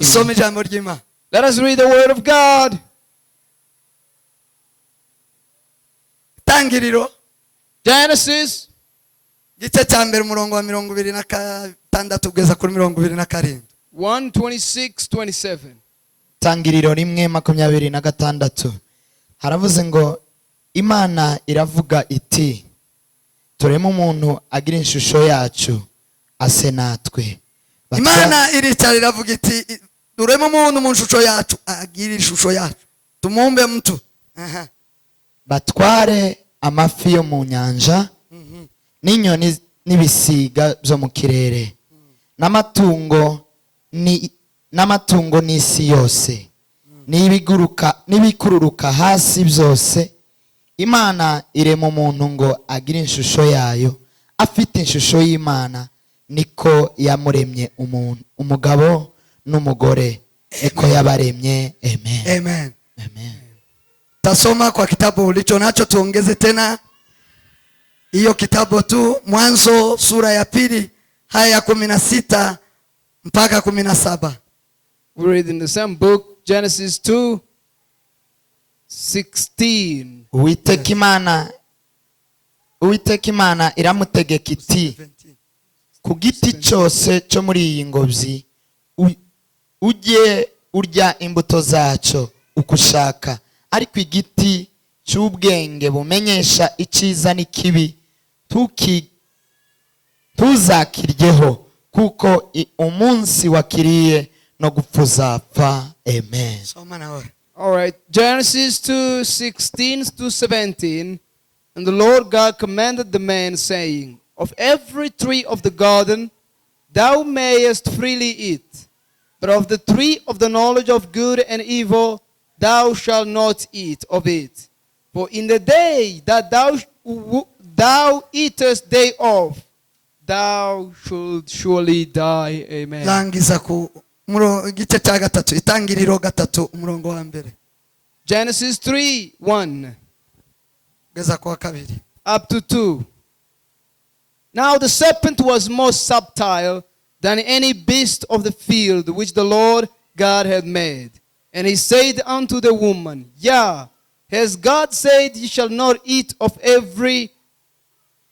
Some ijambo ry'Imana. Let us read the word of God. Tangiriro Genesis gice cya mbere umurongo wa 26 kugeza kuri 27. 1:26-27. Tangiriro 1:26 haravuze ngo Imana iravuga iti tureme umuntu agira ishusho yacu ase natwe. Imana iricara iravuga iti tureme umuntu mu shusho yacu agira ishusho yacu tumumbe mtu. Batware amafi yo mu nyanja n'inyoni n'ibisiga byo mu kirere n'amatungo n'isi yose n'ibikururuka hasi byose. Imana irema umuntu ngo agire ishusho yayo, afite ishusho y'Imana niko yamuremye umuntu, umugabo n'umugore niko yabaremye. Amen. Amen. Amen. Tasoma kwa kitabu ulicho nacho, tuongeze tena hiyo kitabu tu, Mwanzo sura ya 2 haya ya 16 mpaka 17. We read in the same book, Genesis 2:16. Uwiteka Imana iramutegeka iti ku giti cyose cyo muri iyi ngobyi ujye urya imbuto zacyo uko ushaka, ariko igiti cy'ubwenge bumenyesha icyiza n'ikibi ntuzakiryeho, kuko umunsi wakiriye no gupfa uzapfa. Amen. All right, Genesis 2:16-17. And the Lord God commanded the man, saying, of every tree of the garden thou mayest freely eat, but of the tree of the knowledge of good and evil thou shalt not eat of it. For in the day that thou eatest thereof, thou shalt surely die. Amen. Langiza ku gice cya gatatu, Itangiriro 3 umurongo wa mbere. Genesis 3:1 geza kwa 2 up to 2. Now the serpent was more subtle than any beast of the field which the Lord God had made. And he said unto the woman, Yea, has God said, ye shall not eat of every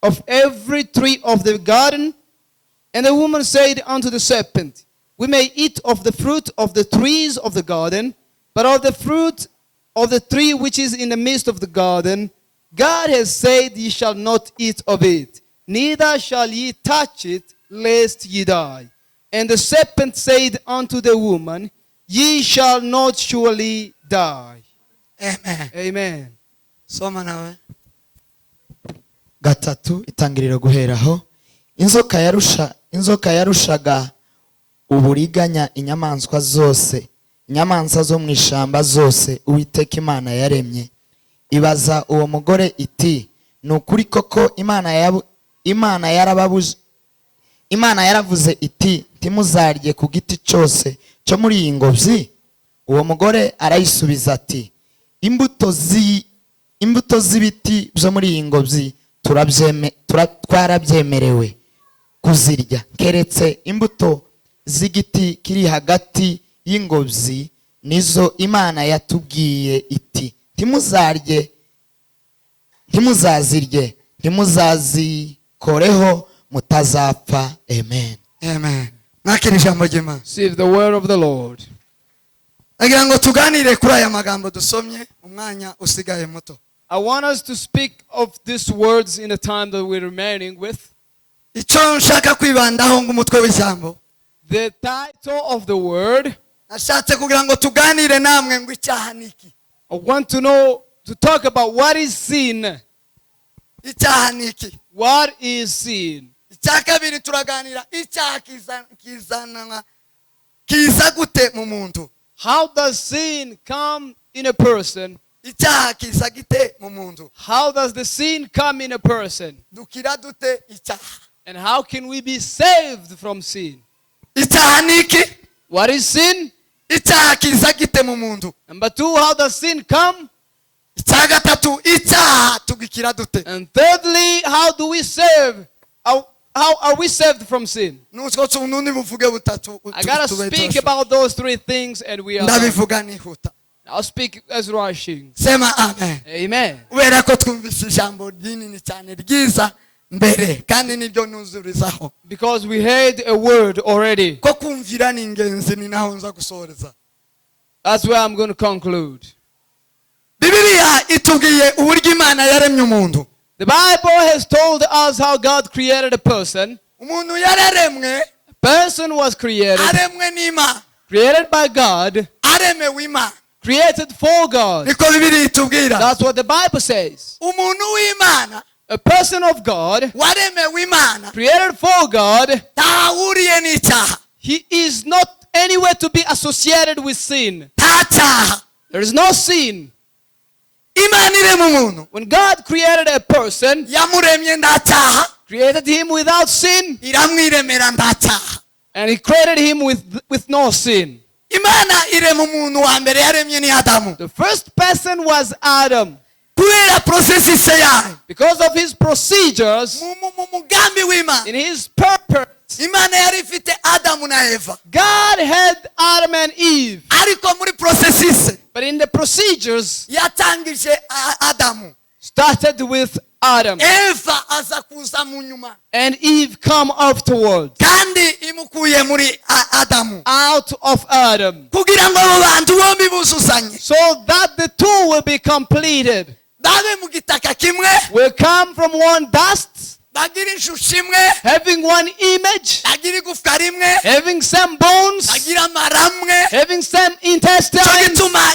tree of the garden? And the woman said unto the serpent, we may eat of the fruit of the trees of the garden, but of the fruit of the tree which is in the midst of the garden, God has said, ye shall not eat of it, neither shall ye touch it, lest ye die. And the serpent said unto the woman, ye shall not surely die. Amen. Amen. Soma nawe. 3 Itangiriro guheraho. Inzoka yarushaga uburiganya inyamaswa zose, inyamanza zo mu ishamba zose Uwiteka Imana yaremye. Ibaza uwo mugore iti, nukuri koko Imana yaravuze iti ntimuzarye ku giti cyose cyo muri iyi ngobyi? Uwo mugore arayisubiza ati, imbuto z'ibiti byo muri iyi ngobyi twarabyemerewe kuzirya, keretse imbuto z'igiti kiri hagati y'ingobyi nizo Imana yatubwiye iti ntimuzazirye, ntimuzazikoreho mutazapfa. Amen. Amen. Nakira ijambo ry'Imana. See the word of the Lord. Agira ngo tuganire kuri aya magambo dusomye umwanya usigaye muto. I want us to speak of these words in the time that we're remaining with. Icyo nshaka kwibandaho ng'umutwe w'ijambo, The title of the word, nashatse kugira ngo tuganire namwe ngo icyaha niki. I want to talk about what is sin. Icyaha niki? What is sin? Icya kabiri turaganira icyaha kiza gute mu muntu. How does sin come in a person? Icyaha kiza gite mu muntu. How does the sin come in a person? Dukira dute icyaha. And how can we be saved from sin? Icyaha niki? What is sin? Icyaha kiza gite mu muntu. Number 2, how does sin come? Icya gatatu icyaha tugikira dute. And thirdly, how do we save how are we saved from sin? nutwo tuntu nibuvuge butatu I gotta speak about those three things and we are done. ndabivuga nihuta. I'll speak as rushing. Sema amen. Amen. Wera ko twumvise ijambo rinini cyane ryiza mbere kandi nibyo nuzurizaho. Because we heard a word already. Ko kumvira ni ingenzi ni naho nza gusoreza. That's where I'm going to conclude. Bibiliya itubwiye uburyo Imana yaremye umuntu. The Bible has told us how God created a person. Umuntu yararemwe. A person was created. Aremwe n'Imana. Created by God. Aremewe Imana. Created for God. Niko Bibiliya itubwira. That's what the Bible says. Umuntu w'Imana. A person of God. Waremewe Imana. Created for God. Tahuriye n'icyaha. He is not anywhere to be associated with sin. Tacyaha. There is no sin. Imana irema umuntu. When God created a person, Yamuremye ndacyaha. created him without sin, Iramwiremera ndacyaha. and he created him with no sin. Imana irema umuntu wa mbere yaremye ni Adamu. The first person was Adam. Kubera processes yayo. Because of his procedures, Mu mugambi w'Imana. in his purpose, Imana yari ifite Adamu na Eva. God had Adam and Eve. Ariko muri processes But in the procedures, yatangije Adamu. started with Adam. Eva aza kuza mu nyuma. And Eve come afterwards. Kandi imukuye muri Adamu. Out of Adam. Kugira ngo abo bantu bombi buzuzanye. So that the two will be completed. Babe mu gitaka kimwe. Will come from one dust. Bagira ishusho imwe. Having one image. Bagira igufwa rimwe. Having some bones. Bagira amara amwe. Having some intestines. Cyo gituma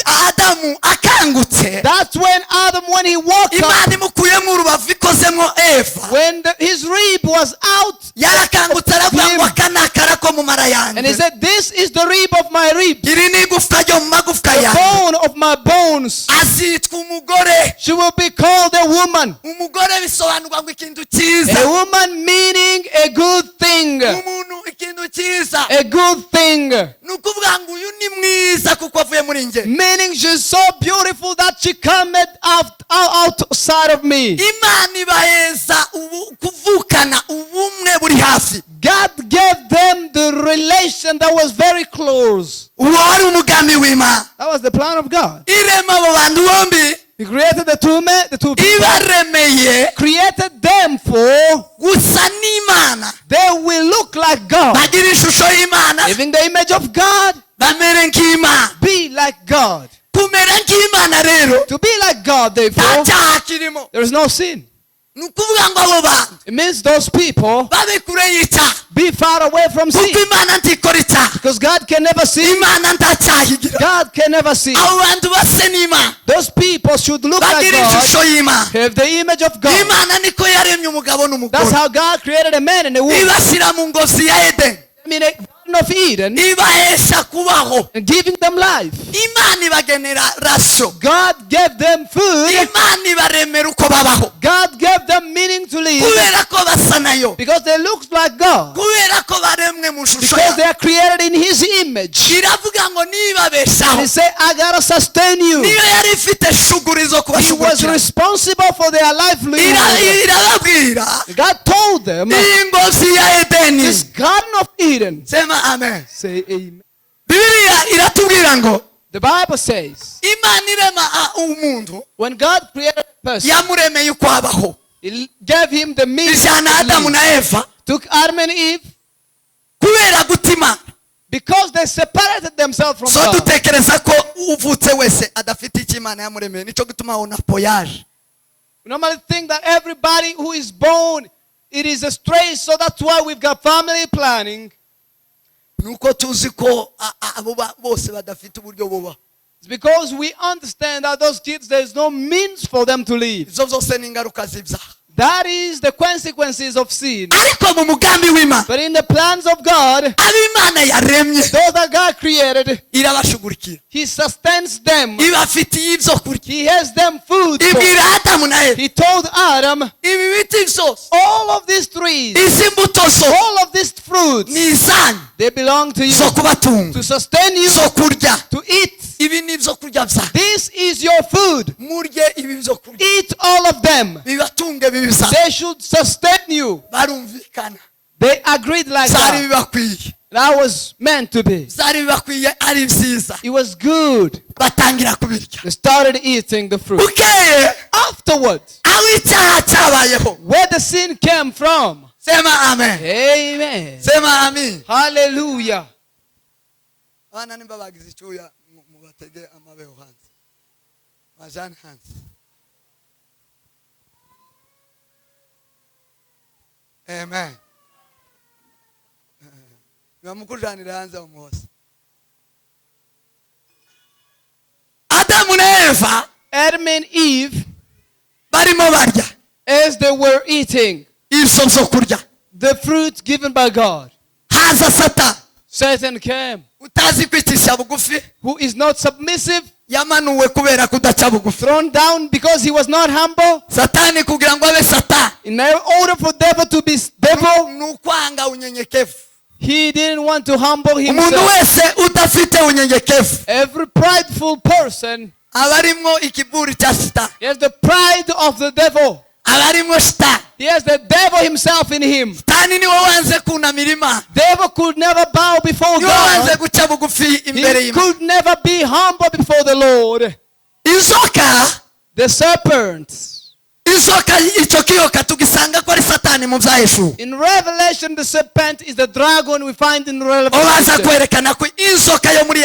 Adamu akangutse. That's when Adam, when he woke up, Imana imukuyemo urubavu ikozemo Eva. when his rib was out, Yarakangutse aravuga ngo aka ni akara ko mu mara yanjye. and he said, this is the rib of my rib, Iri ni igufwa ryo mu magufwa the yanjye. bone of my bones. Azitwa umugore. She will be called a woman. Umugore bisobanurwa ngo ikintu A cyiza. woman meaning a good thing. Umuntu ikintu cyiza. A good thing. Ni ukuvuga ngo uyu ni mwiza kuko avuye muri njye. Meaning she's so beautiful that she came outside of me. Imana ibaheza kuvukana ubumwe buri hafi. God gave them the relation that was very close. Uwo wari umugambi w'Imana. That was the plan of God. Irema abo bantu bombi. He created the two people. Ibaremeye Created them for gusa n'Imana. they will look like God. Bagira ishusho y'Imana. Having the image of God, Bamere nk'Imana. be like God. Kumera nk'Imana rero. To be like God, therefore, Ntacyaha kirimo. there is no sin. Ni ukuvuga ngo abo bantu It means those people babe kure y'icyaha. be far away from Kuko sin. Imana ntikora icyaha. Because God can never sin. Imana ntacyaha igira. God can never sin. Abo bantu base n'Imana. Those people should look like Bagira God, ishusho y'Imana. have the image of God. Imana niko yaremye umugabo That's n'umugore. how God created a man and a woman. Ibashyira mu ngozi ya Edeni. I mean, a garden of Eden, Ibahesha kubaho. and giving them life. Imana ibagenera rasyo. God gave them food. Imana ibaremera uko babaho. God gave them meaning to live Kubera ko basa nayo. because they look like God. Kubera ko baremwe mu shusho Because they yayo. are created in His image. Iravuga ngo And nibabeshaho. He said, I gotta sustain you. Niyo yari ifite shuguri zo He was kubashugurikira. responsible for their livelihood. Irababwira. God told them, Iyi ngozi ya Edeni. this Garden of Eden. Sema amen. Say amen. Bibiliya iratubwira ngo The Bible says, Imana irema umuntu when God created a person, yamuremeye uko abaho. He gave him the means Ijana to Adamu live. na Eva Took Adam and Eve kubera gutima. because they separated themselves from So God. dutekereza ko uvutse wese adafite icyo Imana yamuremeye. Nico gituma ona poyage. We normally think that everybody who is born, it is a stray, so that's why we've got family planning. Nuko tuzi ko abo bose badafite uburyo buba. It's because we understand that those kids, there's no means for them to live. Izo zose ni ingaruka z'ibyaha. That is the consequences of sin. Ariko mu mugambi w'Imana But in the plans of God, ab'Imana yaremye those that God created, irabashugurikira. He sustains them. Ibafitiye ibyo kurya. He has them food. Ibwira Adamu na Eva. He told Adam, Ibi biti byose. all of these trees, Izi mbuto zo all of these fruits, ni izanyu they belong to you. zo kubatunga. To sustain you, Zo kurya. to eat. Ibi ni ibyo kurya bya This is your food. murye ibi byo kurya Eat all of them. bibatunge bibiza They should sustain you. barumvikana They agreed like byari that. bibakwiye That was meant to be. byari bibakwiye ari byiza It was good. batangira kubirya They started eating the fruit. bukeye Afterwards, aho icyaha cyabayeho where the sin came from. sema amen Amen. sema amen Hallelujah. abana nimba bagize icyuya mubatege amabeho hanze bajane hanze amen bamukujanira hanze umuhoza Adamu na Eva Adam and Eve, barimo barya as they were eating ibyo byo kurya the fruit given by God, haza Satani Satan came, utazi kwicisha bugufi who is not submissive, yamanuwe kubera kudaca bugufi thrown down because he was not humble. Satani kugira ngo abe Satani In order for devil to be devil, ni ukwanga unyenyekevu he didn't want to humble umuntu himself. wese udafite unyenyekevu Every prideful person aba arimo ikiburi cya Satani he has the pride of the devil. aba arimo Satani He has the devil himself in him. Satani niwe wanze kunamira Imana Devil could never bow before niwe wanze God. guca bugufi imbere He y'Imana could never be humble before the Lord. inzoka The serpent. inzoka icyo kiyoka tugisanga ko ari Satani mu byahishuwe In Revelation, the serpent is the dragon we find in baza Revelation. kwerekana ko inzoka yo muri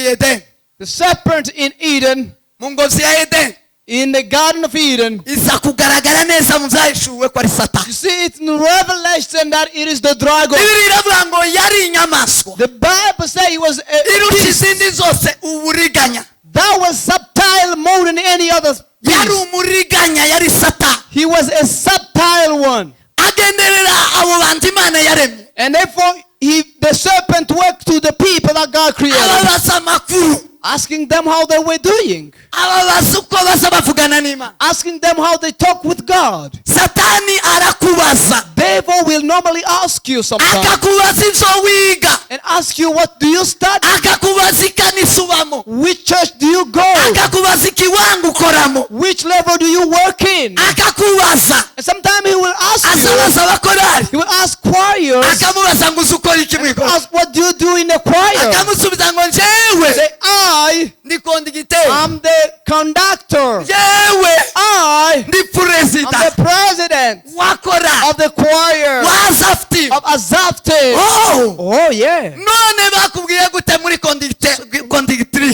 Edeni The serpent in Eden, mu ngozi ya Edeni in the Garden of Eden. iza kugaragara neza mu byahishuwe ko ari You Satani see it in Revelation that it is the dragon. Bibiri iravuga ngo yari inyamaswa The Bible says he was a irusha beast izindi zose uburiganya that was subtle more than any other yari beast. umuriganya yari Satani He was a subtle one. agenderera abo bantu Imana yaremye And therefore, the serpent worked to the people that God created, ababaza amakuru asking them how they were doing, ababaza uko baza bavugana n'Imana asking them how they talk with God. Satani arakubaza Devil will normally ask you sometimes akakubaza ibyo wiga and ask you, what do you study? akakubaza ikanisa ubamo Which church do you go? akakubaza ikiwanga ukoramo Which level do you work in? akakubaza And sometimes he will ask you, azabaza abakorari he will ask choirs, akamubaza ngo uzi ukora iki mwiko ask what do you do in the choir? akamusubiza ngo njyewe Say, I ndi kondigiteri am the conductor. njyewe I ndi am perezida the president wakora of the choir wazafti of Azafte. oh Oh yeah. none bakubwiye gute muri kondigitrise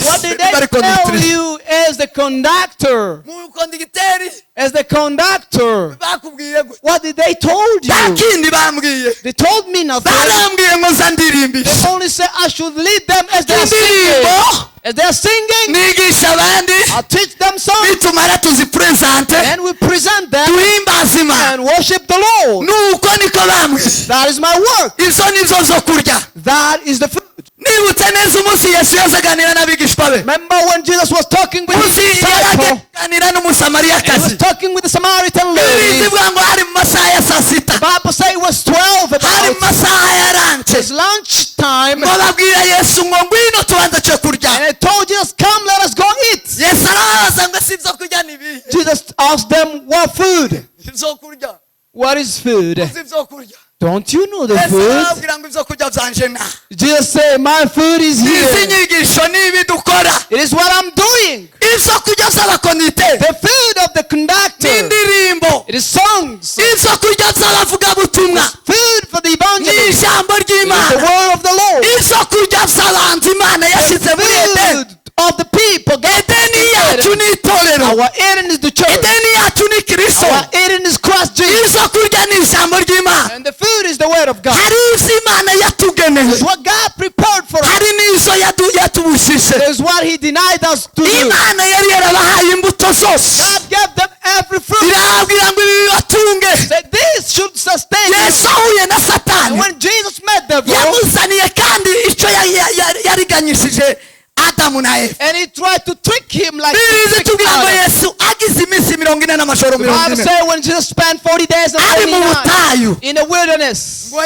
What did they tell you as the conductor? mu kondigiteri As the conductor, bakubwiye gute what did they told nta you? kindi bambwiye They told me nothing. barambwiye ngo za ndirimbisha They only said I should lead them as they are indirimbo singing. As they are singing, nigisha abandi I'll teach them songs. nitumara tuzipresente And we present them duhimbaze Imana and worship the Lord. nuko niko bambwiye That is my work. izo nizo zo kurya That is the food. nibutse neza umunsi Yesu yazaganira n'abigishwa be Remember when Jesus was talking with his umunsi disciple? yaraganira He was n'umusamariyakazi talking with the Samaritan bibiri lady. zivuga ngo hari mu masaha ya saa sita The Bible says it was 12 hari mu about. masaha ya rance It's lunchtime. ngo babwira Yesu ngo ngwino tubanze cyo kurya And they told Jesus, come, let us go eat. Yesu arababaza ngo si ibyo kurya ni ibihe Jesus asked them, what food? ibyo kurya What is food? si ibyo kurya Don't you know the Yesu food? arababwira ngo ibyo kurya byanje na Jesus said, my food is izi here. nyigisho ni ibi dukora It is what I'm doing. ibyo kurya by'abakonite The food of the conductor. n'indirimbo It is songs. ibyo kurya by'abavugabutumwa Food for the ni evangelist. ijambo It is the ry'Imana word of the Lord. ibyo kurya by'abantu Imana yashyize muri Edeni Food of the people. God Edeni yacu ni itorero Our Eden is the church. Edeni yacu ni Kristo Our Eden is Christ Jesus. ibyo kurya ni ijambo ry'Imana And the food is the word of God. hari ibyo Imana yatugeneye It's what God prepared for us. hari n'izo yatubujije It is what He denied us to do. Imana yari yarabahaye imbuto zose God gave them every fruit. irababwira ngo ibi bibatunge Said this should sustain you. Yesu ahuye na And Satani when Jesus met the devil, yamuzaniye kandi icyo yariganyishije adamu na eva. And he tried to trick him like he birizi tricked tubwira ngo Adam. yesu agize iminsi 40 n'amajoro The Bible 40 says when Jesus spent 40 days and ari 40 mu nights butayu in the wilderness, ngo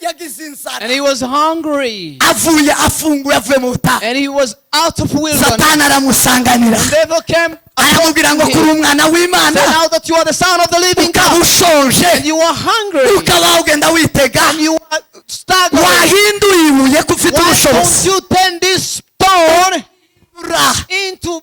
yagize inzara and he was hungry, avuye avuye mu butayu. and he was out of wilderness. Satani aramusanganira And devil came aramubwira ngo kuri him. umwana Say w'Imana now that you are the son of the living ukaba God, ushonje and you are hungry, ukaba ugenda witega and you are staggering. wahinduye ibuye ko ufite Why don't ubushobozi you turn this stone ura into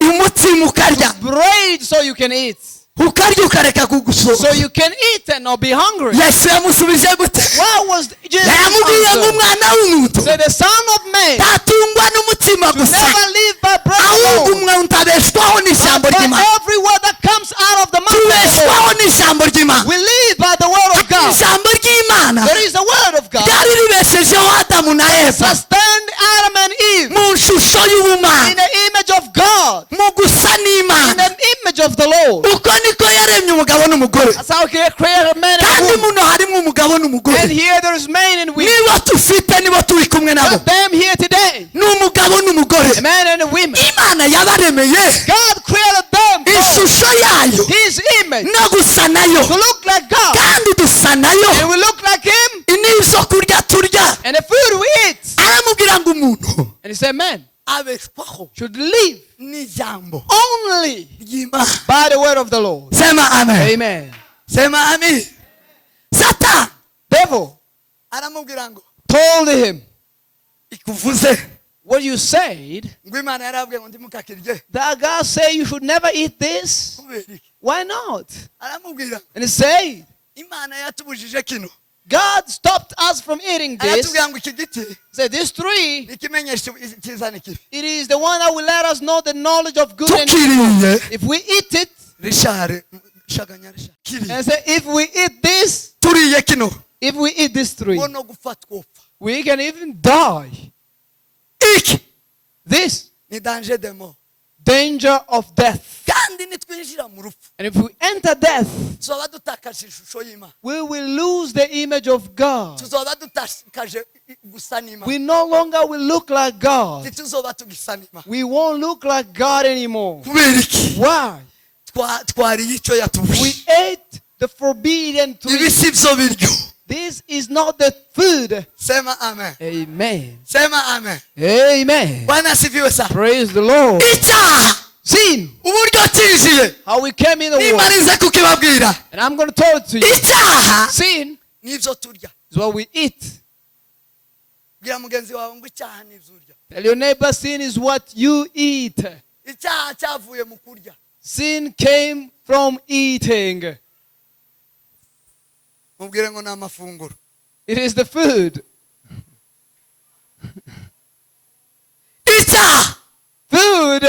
umutsima ukarya bread so you can eat? ukarya ukareka So kugusoma. you can eat and not be hungry. yesu yamusubije gute? Why was Jesus yamubwiye ngo answer? umwana w'umuntu Say the son of man ntatungwa n'umutsima to gusa never live by bread ahubwo alone, umuntu abeshwaho n'ijambo but by ry'Imana. every word that comes out of the mouth of the Lord. tubeshwaho n'ijambo ry'Imana. We live by the word of God. ijambo ry'Imana There is the word of God. ryari ribeshejeho adamu na eva Sustained Adam and Eve mu shusho y'ubumana, in the image of God, mu gusa in n'Imana. the image of the Lord. uko niko yaremye umugabo n'umugore, That's how He created man kandi and woman. muno harimo umugabo n'umugore. And here there is man and women. nibo dufite nibo turi kumwe nabo, But them here today, ni umugabo n'umugore. a man and a woman. Imana yabaremeye God created them both, ishusho yayo His image, no gusa nayo, to look like God. kandi dusa nayo. And we look like Him, n'ibyo kurya turya. and the food we eat. aramubwira ngo umuntu And He said, man abeshwaho should live n'ijambo only ry'Imana. by the word of the Lord. sema amen. Amen. sema amen. Satan Devil aramubwira ngo told him, ikuvuze what you said, ngo Imana yarabwiye ngo ndimukakirye that God said you should never eat this. kubera iki? Why not? aramubwira And He said, Imana yatubujije kino, God stopped us from eating this. aratubwira ngo iki giti Said this tree, ikimenyesha icyiza n'ikibi, it is the one that will let us know the knowledge of good and evil. tukiriye If we eat it, rishare shaganya rishare kiriye and say, if we eat this, turiye kino if we eat this tree, ngo no gupfa twopfa. we can even die. iki This ni danger de mort, danger of death. kandi nitwinjira mu rupfu And if we enter death, tuzoba dutakaje ishusho y'Imana, we will lose the image of God. tuzoba dutakaje gusa n'Imana, We no longer will look like God. ntituzoba tugisa n'Imana. We won't look like God anymore. kubera iki? Why? twariye icyo We yatubujije. ate the forbidden ibi tree. si byo biryo. This is not the food. sema amen. Amen. sema amen. Amen. bwana asifiwe sana. Praise the Lord. icyaha Sin. uburyo kinjiye How we came in the world. nimarize kukibabwira, And I'm going to tell it to you. icyaha Sin n'ibyo turya. is what we eat. bwira mugenzi wawe ngo icyaha n'ibyo urya. Tell your neighbor, sin is what you eat. icyaha cyavuye mu kurya. Sin came from eating. mubwire ngo ni amafunguro. It is the food. icyaha Food.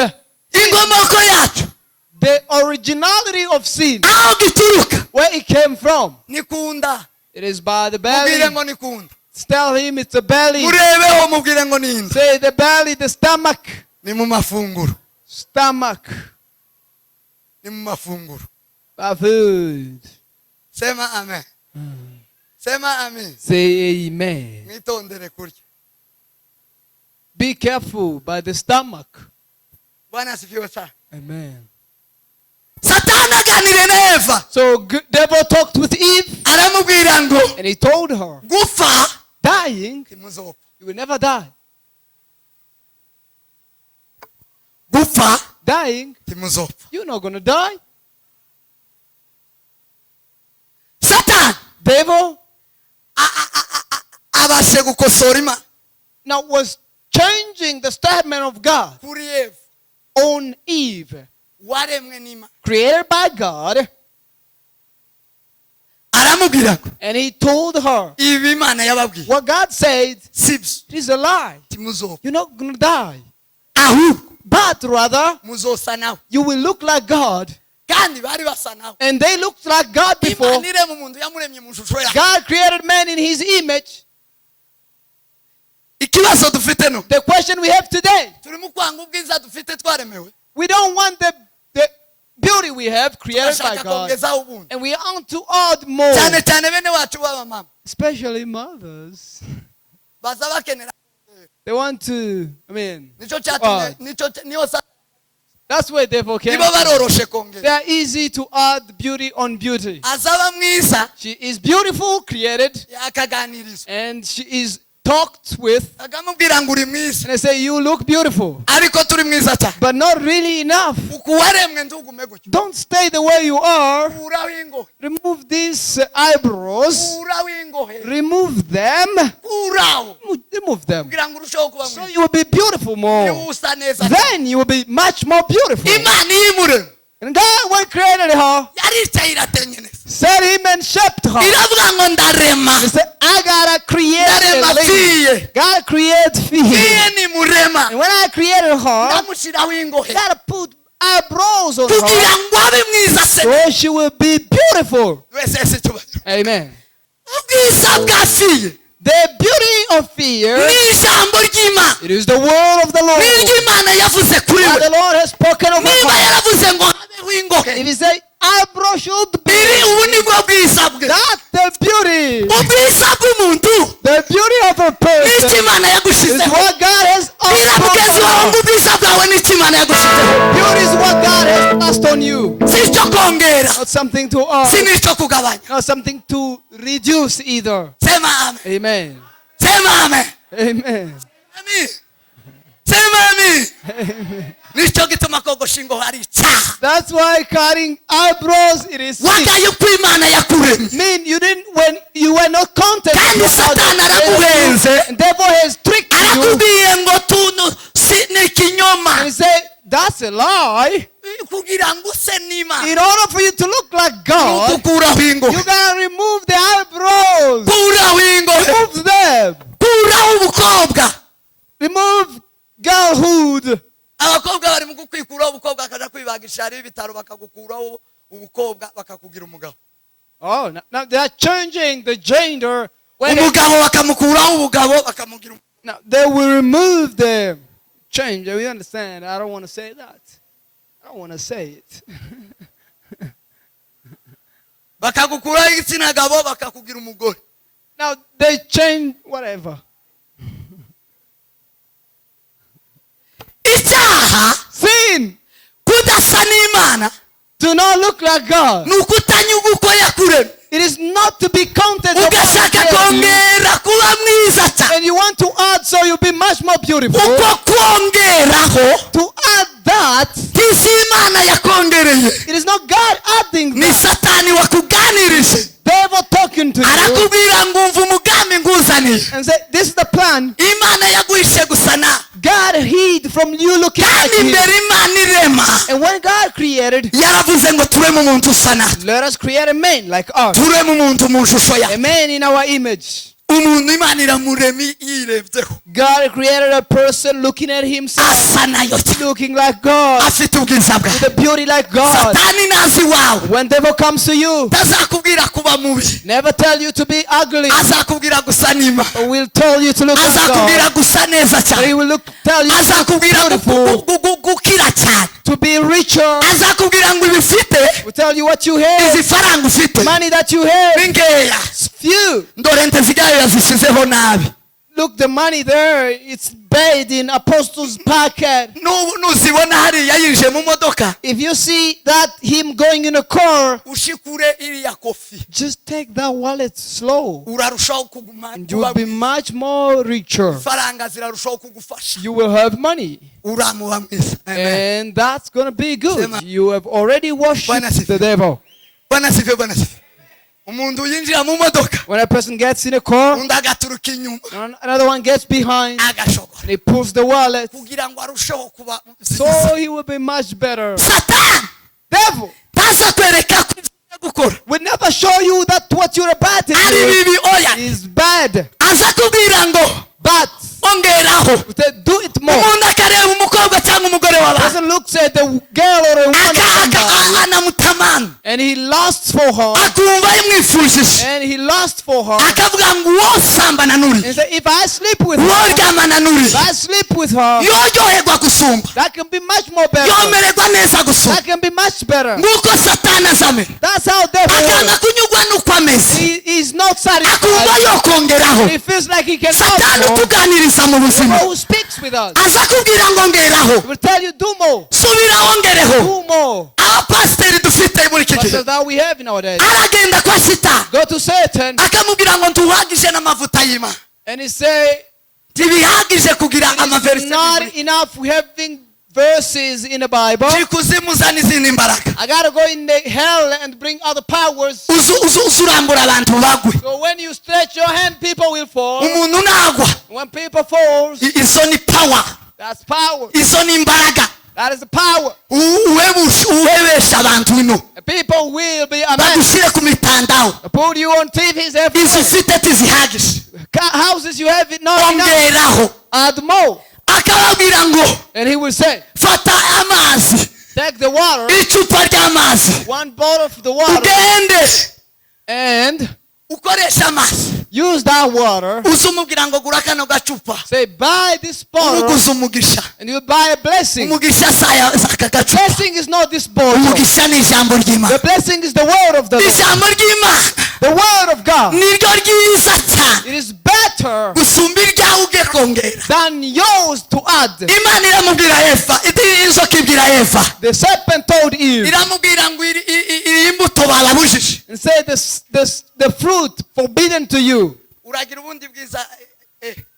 inkomoko yacu The originality of sin. aho gituruka Where it came from. ni ku nda. It is by the mubwire belly. ngo ni ku nda. Tell him it's the belly. murebeho mubwire ngo ni inda. Say the belly, the stomach. ni mu mafunguro. Stomach. ni mu mafunguro. By food. sema amen. sema amen. Say amen. mwitondere kurya. Be careful by the stomach. bwana asifiwe sana. Amen. satani aganire na eva So devil talked with Eve aramubwira ngo and he told her, gupfa dying, ntimuzopfa. you will never die. gupfa Dying, ntimuzopfa. you're not going to die. satani Devil abashe gukosora Imana now was changing the statement of God kuri eva on Eve, waremwe n'Imana. created by God, aramubwira ngo and he told her ibi Imana yababwiye what God said. sibyo, It is a lie. ntimuzopfa, You're not going to die, ahubwo but rather muzosa nawe. you will look like God. kandi bari basa nawe. And they looked like God before. Imana irema umuntu yamuremye mu shusho yayo. God created man in his image. ikibazo dufite no, The question we have today, turimo kwanga ubwiza dufite twaremewe, we don't want the beauty we have created by turashaka God. kongezaho ubundi, And we want to add more. cyane cyane bene wacu b'abamama Especially mothers. baza bakenera They want to, I mean, nico cyatumye add. niyo That's where devil came nibo from. baroroshe kongera They are easy to add beauty on beauty. azaba mwiza She is beautiful, created, akaganirizwa and she is talked with, akamubwira ngo uri mwiza and they say, you look beautiful, ariko turi mwiza cyane but not really enough. ukuwaremwe ntugume gutyo Don't stay the way you are. kuraho ingohe Remove these eyebrows. kuraho ingohe Remove them. kuraho Remove them. kugira ngo urusheho kuba So mwiza you will be beautiful more. niwe usa neza Then you will be much more beautiful. imana iyimurema And God, when created her, yaricaye iratengeneza set him and shaped her. iravuga ngo ndarema He said, I gotta create ndarema a lady. fiye God create fiye fiye. ni murema And when I created her, ndamushyiraho ingohe gotta put eyebrows on her kugira ngo abe mwiza se so she will be beautiful. wese ese cyubahiro Amen. ubwiza bwa fiye The beauty of fear, ni ijambo ry'imana it is the word of the Lord. ni iry'imana yavuze kuri What we the Lord has spoken of niba her. yaravuze ngo habeho ingohe If he say eyebrow should be, iri ubu nibwo bwiza bwe that's the beauty. ubwiza bw'umuntu The beauty of a ni person icyo imana is yagushizeho what God has bwira mugenzi wawe ngo upon ubwiza bwawe ni icyo imana yagushizeho Beauty is what God has passed on you. si icyo kongera Not something to si add, n'icyo kugabanya not something to reduce either. sema amen Amen. sema amen Amen. amen sema amen nicyo gituma kogosha ingohe ari icyaha That's why cutting eyebrows, it is sin. wagaye uko imana yakuremye Mean you didn't, when you were not counted. kandi satani araguhenze Devil has tricked you. arakubwiye ngo tunu si ni ikinyoma And he said, that's a lie. kugira ngo use n'imana In order for you to look like God, ukuraho ingohe you gotta remove the eyebrows. kuraho ingohe Remove them. kuraho ubukobwa Remove girlhood. abakobwa bari mu kukwikuraho ubukobwa akaja kwibagisha hari ibitaro bakagukuraho ubukobwa bakakugira umugabo Oh, now they are changing the gender. When umugabo bakamukuraho ubugabo bakamugira now they will remove the change. You understand? I don't want to say that. I don't want to say it. bakagukuraho igitsina gabo bakakugira umugore Now they change whatever. icyaha Sin. kudasa n'imana Do not look like God. ni ukutanyuga uko yakuremye It is not to be counted ugashaka kongera kuba mwiza cyane and you want to add so you'll be much more beautiful. uko kongeraho To add that, isi imana yakongereye it is not God adding ni that. satani wakuganirije Devil talking to you arakubwira ngo umva umugambi nguzaniye and say, this is the plan. imana yaguhishe gusa nawe God hid from you looking like kandi him. imbere imana irema And when God created, yaravuze ngo tureme umuntu usa natwe let us create a man like us. tureme umuntu mu shusho A yawe man in our image. umuntu imana iramurema yirebyeho God created a person looking at himself, asa nayo cyane looking like God, afite ubwiza bwawe with a beauty like God. satani nazi wawe When devil comes to you, tazakubwira kuba mubi never tell you to be ugly, azakubwira gusa n'imana but will tell you to look like azakubwira God. gusa neza But he cyane will tell you to azakubwira look beautiful, gukira cyane to be richer. azakubwira ngo ibifite Will tell you what you have, izi faranga ufite money that you have. ni ngeya It's few. ndore Nteziryayo yazishyizeho nabi Look, the money there, it's paid in apostles' pocket. nuzibona hariya yinjiye mu modoka If you see that him going in a car, ushikure iriya kofi just take that wallet slow. urarushaho kuguma And you will be much more richer. faranga zirarushaho kugufasha You will have money. uramuba mwiza amen And that's going to be good. Sema. You have already Bwana worshipped sifiwe. the devil. bwana sife bwana sife umuntu yinjira mu modoka When a person gets in a car, undi agaturuka inyuma another one gets behind, agashogora and he pulls the wallet. kugira ngo arusheho kuba So he will be much better. satani Devil taza kwereka ko ibyo ugiye gukora will never show you that what you're about to ari do bibi oya is bad. aza kubwira ngo But ongeraho do it more. umuntu akareba umukobwa cyangwa umugore w'abantu Person looks at the girl or a woman of somebody anamutamana And he lusts for her. akumva yimwifujije And he lusts for her. akavuga ngo uwo sambana n'uri And say, if I sleep with uwo her, ryamana n'uri if I sleep with her, yoryoherwa gusumba that can be much more better. yomererwa neza gusumba That can be much better. nguko satani azamera That's how devil akanga works. kunyurwa n'uko ameze He is not akumva satisfied. yokongeraho He feels like he can satani ask more. utuganiriza mu The buzima one who speaks with us, aza kubwira ngo ngeraho he will tell you, do more. subiraho ngereho Do more. abapasiteri dufite muri iki gihe Pastors that we have nowadays. aragenda kwa shitani Go to Satan akamubwira ngo ntuhagije n'amavuta y'Imana and he say, ntibihagije kugira it's amaverisi not enough having verses in the Bible. ikuzimu uzana izindi mbaraga I gotta go in the hell and bring other powers. uzurambura abantu bagwe So when you stretch your hand, people will fall. umuntu nagwa When people fall, izo ni pawa that's power. izo ni imbaraga That is the power. uhebesha abantu ino The people will be amazed. bagushyire ku mitandao Put you on TVs izo everywhere. ufite tizihagije Houses you have it not enough. ongeraho Add more. akababwira ngo And he will say, fata amazi take the water, icupa ry'amazi one bottle of the water, ugende and ukoresha amazi use that water. uze umubwira ngo gura kano gacupa Say, buy this bottle, uruguze umugisha and you'll buy a blessing. umugisha aka gacupa Blessing is not this bottle. umugisha ni ijambo The ry'Imana blessing is the word of the Lord. ijambo ry'Imana The word of God. niryo ryiza cyane It is better gusumba iryawe uge kongera than yours to add. Imana iramubwira Eva inzoka ibwira Eva The serpent told Eve iramubwira ngo iri imbuto bababujije and said, the fruit forbidden to you, uragira ubundi bwiza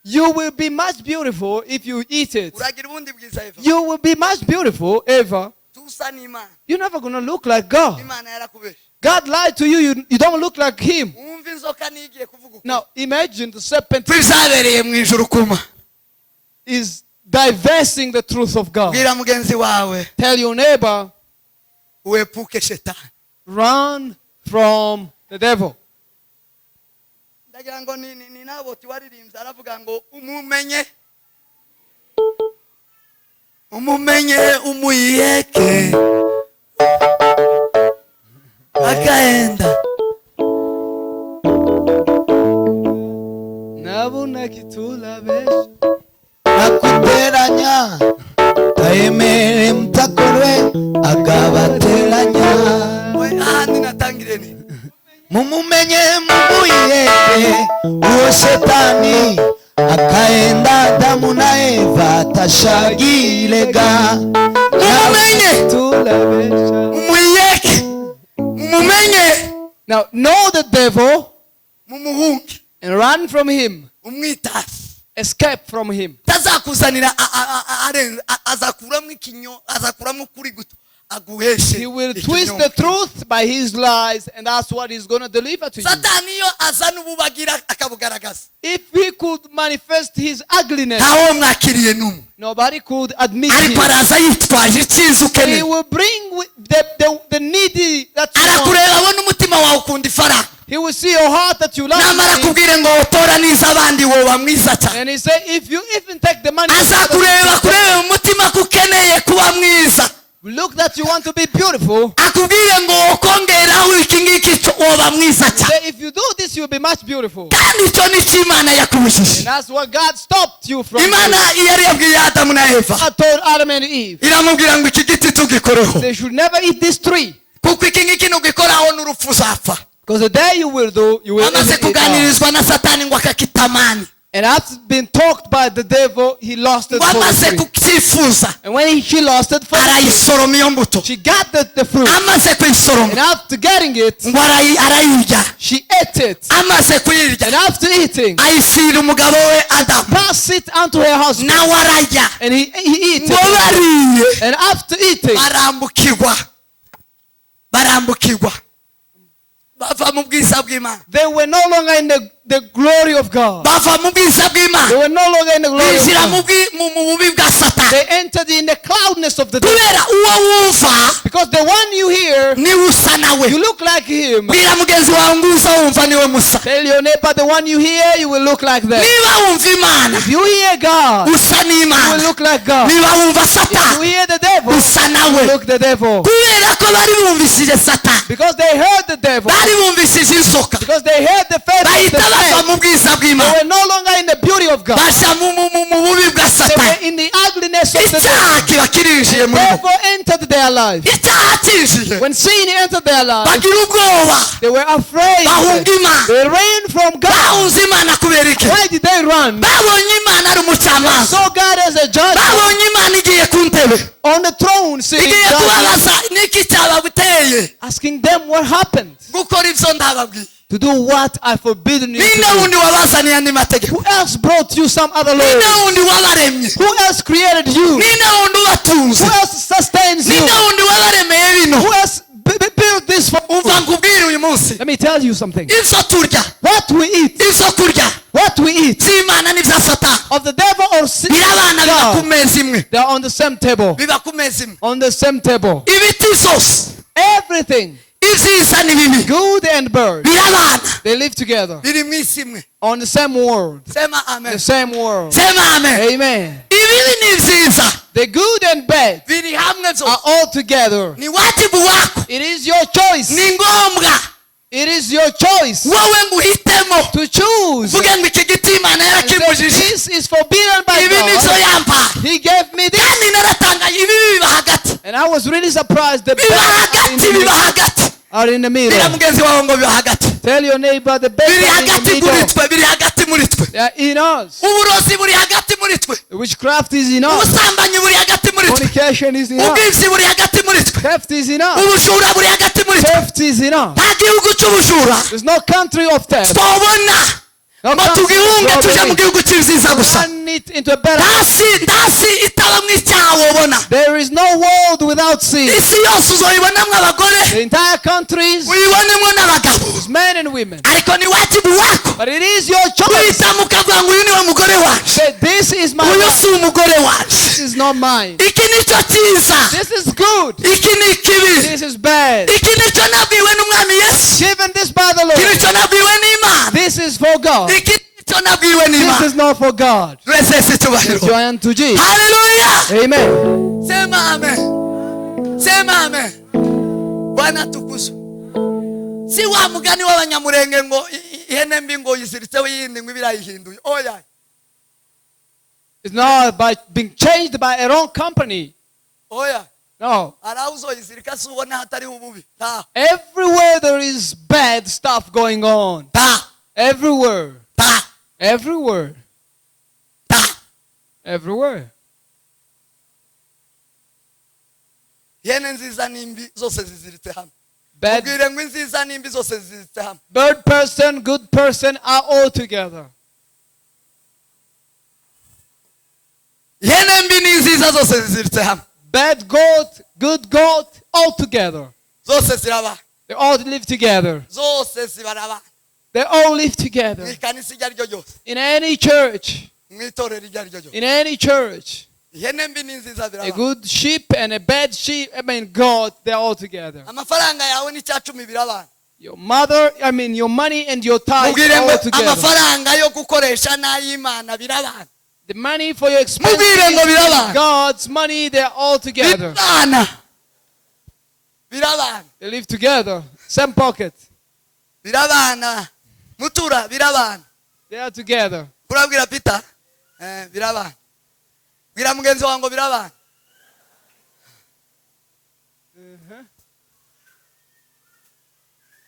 you will be much beautiful if you eat it. uragira ubundi bwiza Eva You will be much beautiful ever. tusa n'Imana You're never going to look like God. Imana yarakubesha God lied to you. You don't look like him. wumva inzoka nigiye kuvuga uko Now imagine the serpent bizabereye mu ijuru kuma is diversing the truth of God. bwira mugenzi wawe Tell your neighbor, wepuke shetani run from the devil. ndagira ngo ni nabo tiwaririmbye aravuga ngo umumenye umuyeke akaenda Nabona kitula besh. akuteranya taemere mtakorwe akabateranya ahandi natangireni mumumenye mumuyeke uwo shetani akaenda Adamu na Eva tashagilega umumenye Kitula besh. umuyeke umumenye Now know the devil mumuhunge and run from him. umwitasi Escape from him. tazakuzanira azakuramo ikinyo azakuramo kuri guto aguheshe He will twist the truth by his lies, and that's what he's going to deliver to you. satani iyo azana ububagira akabugaragaza If he could manifest his ugliness, ntawo mwakiriye n'umwe nobody could admit ariko him. araza yitwaje icyiza He ukeneye will bring the needy that you want. arakureba abona umutima wawe ukunda ifaranga He will see your heart that you love namara me. kubwire ngo utora n'izo abandi woba mwiza cyane And he said, if you even take the money, azakureba kurebe mu mutima ko ukeneye kuba mwiza look that you want to be beautiful. akubwire ngo ukongeraho iki ngiki woba mwiza cyane Say, if you do this, you'll be much beautiful. kandi icyo ni cyo Imana And yakubujije that's what God stopped you from. Imana yari yabwiye Adamu na Eva God told Adam and Eve, iramubwira ngo iki giti tugikoreho they should never eat this tree. kuko iki ngiki nugikoraho n'urupfu uzapfa Because the day you will do, you will amaze even eat out. kuganirizwa na satani ngo akakitamani And after being talked by the devil, he lost it ngo for the amaze tree. kukifuza And when she lost it for the tree, arayisoroma iyo mbuto she got the fruit. amaze kuyisoroma And after getting it, ngo arayirya she ate it. amaze kuyirya And after eating, ayishyira umugabo we Adamu pass it unto her husband. nawe ararya And he eats ngo it. bariye And after eating, barambukirwa bava mu bwiza bw'Imana they were no longer in the the glory of God. bava mu bwiza They bw'Imana were no longer in the glory of binjira mu God. bubi bwa Satani They entered in the cloudness of the devil. kubera uwo wumva Because the one you hear, niwe usa nawe. you look like him. Bwira mugenzi wawe ngo uza wumva niwe musa. Tell your neighbor, the one you hear, you will look like them. Niba wumva Imana If you hear God, usa you will n'Imana. look like God. Niba wumva If you Satani hear the devil, usa you nawe. will look the devil. Kubera ko bari bumvishije Satani, Because they heard the devil. bari bumvishije inzoka, Because they heard the faith of bahita the bava snake. mu bwiza They bw'Imana were no longer in the beauty of God. basha mu bubi bwa They were Satani. in the ugliness of the Icyaha devil. kiba kirinjiye muri bo. Devil entered their life. Icyaha kinjiye When sin entered their life, bagira ubwoba, they were afraid. bahunga Imana. They ran from God. Bahunze Imana kubera iki? Why did they run? Babonye Imana ari umucamanza, Saw God as a judge babonye Imana igiye ku ntebe, on the throne, saying, igiye judging, kubabaza niki cyabaguteye asking them what happened. gukora ibyo ndababwiye. To do what I forbidden you to Ninde do. wundi wabazaniye andi mategeko? Who else brought you some other Ninde law? wundi wabaremye? Who else created you? Ninde wundi ubatunze? Who else sustains you? Ninde wundi wabaremeye bino? Who else built this for you? Umva nkubwire uyu munsi, Let me tell you something. ibyo turya, What we eat, ibyo kurya what we eat, si Imana n'ibya Satani, of the devil or sin, birabana biba ku God, meza imwe, they're on the same table. biba ku meza imwe. On the same table. Ibiti zose, Everything, ibyiza n'ibibi, good and bad, birabana, they live together biri mu isi imwe. on the same world. Sema amen. The same world. Sema amen. Amen. Ibibi n'ibyiza The good and bad biri hamwe are byose. all together. Ni wajibu wako, It is your choice. ni ngombwa It is your choice wowe ngo uhitemo to choose. uvuge ngo iki giti Imana And say, yarakibujije, this is forbidden by ibi nibyo God. yampaye. He gave me this. Kandi naratangaye, ibibi biba hagati, And I was really surprised. The biba bad hagati, are in the middle. bira mugenzi wawe ngo biba hagati, Tell your neighbor the best biri are in the hagati muri middle. twe, biri hagati muri twe. They are in us. Uburozi buri hagati muri twe, Witchcraft is in us. ubusambanyi buri hagati muri twe, Fornication is in us. ubwibyi buri hagati muri twe, Theft is in us. ubujura buri hagati muri twe. Theft is in us. Nta gihugu cy'ubujura There's no country of theft. twabona No ngo country tugihunge of tuje mu robbery. gihugu cy'ibyiza gusa. Turn it into a better. Ntasi itabamo icyaha wabona. There is no world without sin. Isi yose uzoyibonamo abagore, The entire countries, uyibonemo n'abagabo, men and women. ariko ni wajibu wako But it is your choice. guhitamo ukavuga ngo uyu niwe mugore wanje, Say, this is my uyu life. si umugore wanje, This is not mine. iki nicyo cyiza, This is good. iki ni ikibi, This is bad. iki nicyo nabwiwe n'umwami Yesu, Given this by the iki Lord. nicyo nabwiwe n'Imana, This is for God. iki nicyo nabwiwe This n'Imana. is not for God. Twese si cyubahiro. Joy unto Jesus. Haleluya. Amen. Sema amen. Sema amen. Bwana tukuzwe. Si wa mugani w'abanyamurenge ngo ihene mbi ngo yiziritseho yindi ngo ibirayihinduye. Oya. It's not by being changed by a wrong company. Oya. No. Araho uzoyizirika si ubona hatari ububi. Ta. Everywhere there is bad stuff going on. Ta. Everywhere. Ta. Everywhere. Ta. Everywhere. Ihene nziza n'imbi zose ziziritse hamwe. Bad, Ubwire ngo inziza n'imbi zose ziziritse hamwe. bad person, good person are all together. Ihene mbi n'inziza zose ziziritse hamwe. Bad goat, good goat, all together. Zose ziraba. They all live together. Zose zibaraba. They all live together. Mu ikanisa iryo ari ryo ryose. In any church. Mu itorero iryo ari ryo ryose. In any church. Ihene mbi n'inziza A biraba. good sheep and a bad sheep, goat, they're all together. Amafaranga yawe n'icyacumi birabana. Your your money and your tithe Mubwire are ngo all together. amafaranga yo gukoresha n'ay'Imana birabana. The money for your expenses, Mubwire ngo birabana. God's money, they're all together. Birabana. Birabana. They live together. Same pocket. Birabana. Mutura birabana. They are together. Urabwira Peter? Birabana. Bwira mugenzi wangu birabana.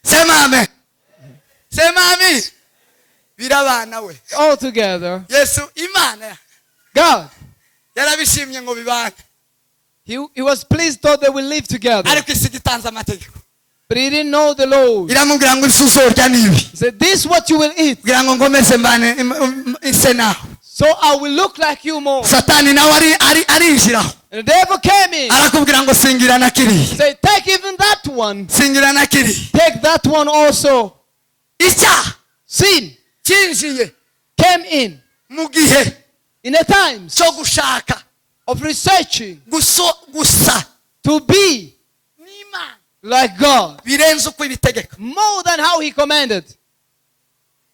Sema amen. Sema amen. Birabana we. All together. Yesu Imana God. yarabishimye ngo bibane. He was pleased that they will live together. Ariko isi gitanze amategeko. But he didn't know the Lord. Iramubwira ngo isuzorya nibi. He said, this is what you will eat. Bwira ngo ngomeze mbane ise naho. So I will look like you more. Satani nawe arinjiraho. And the devil came in. Arakubwira ngo singira na kiri. He said, take even that one. Singira na kiri. Take that one also. Icyaha Sin cyinjiye came in mu gihe the times cyo gushaka of researching gusa to be n'Imana like God, birenze uko ibitegeka. more than how he commanded.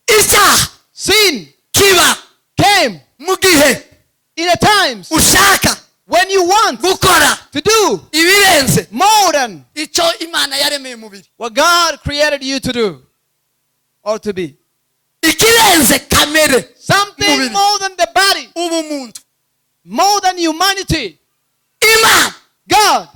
Icyaha Sin kiba came mu gihe in the times ushaka when you want gukora to do ibirenze more than icyo Imana yaremeye umubiri. what God created you to do or to be. Ikirenze kamere, Something Mubiri. more than the body, ubumuntu. more than humanity. Imana God,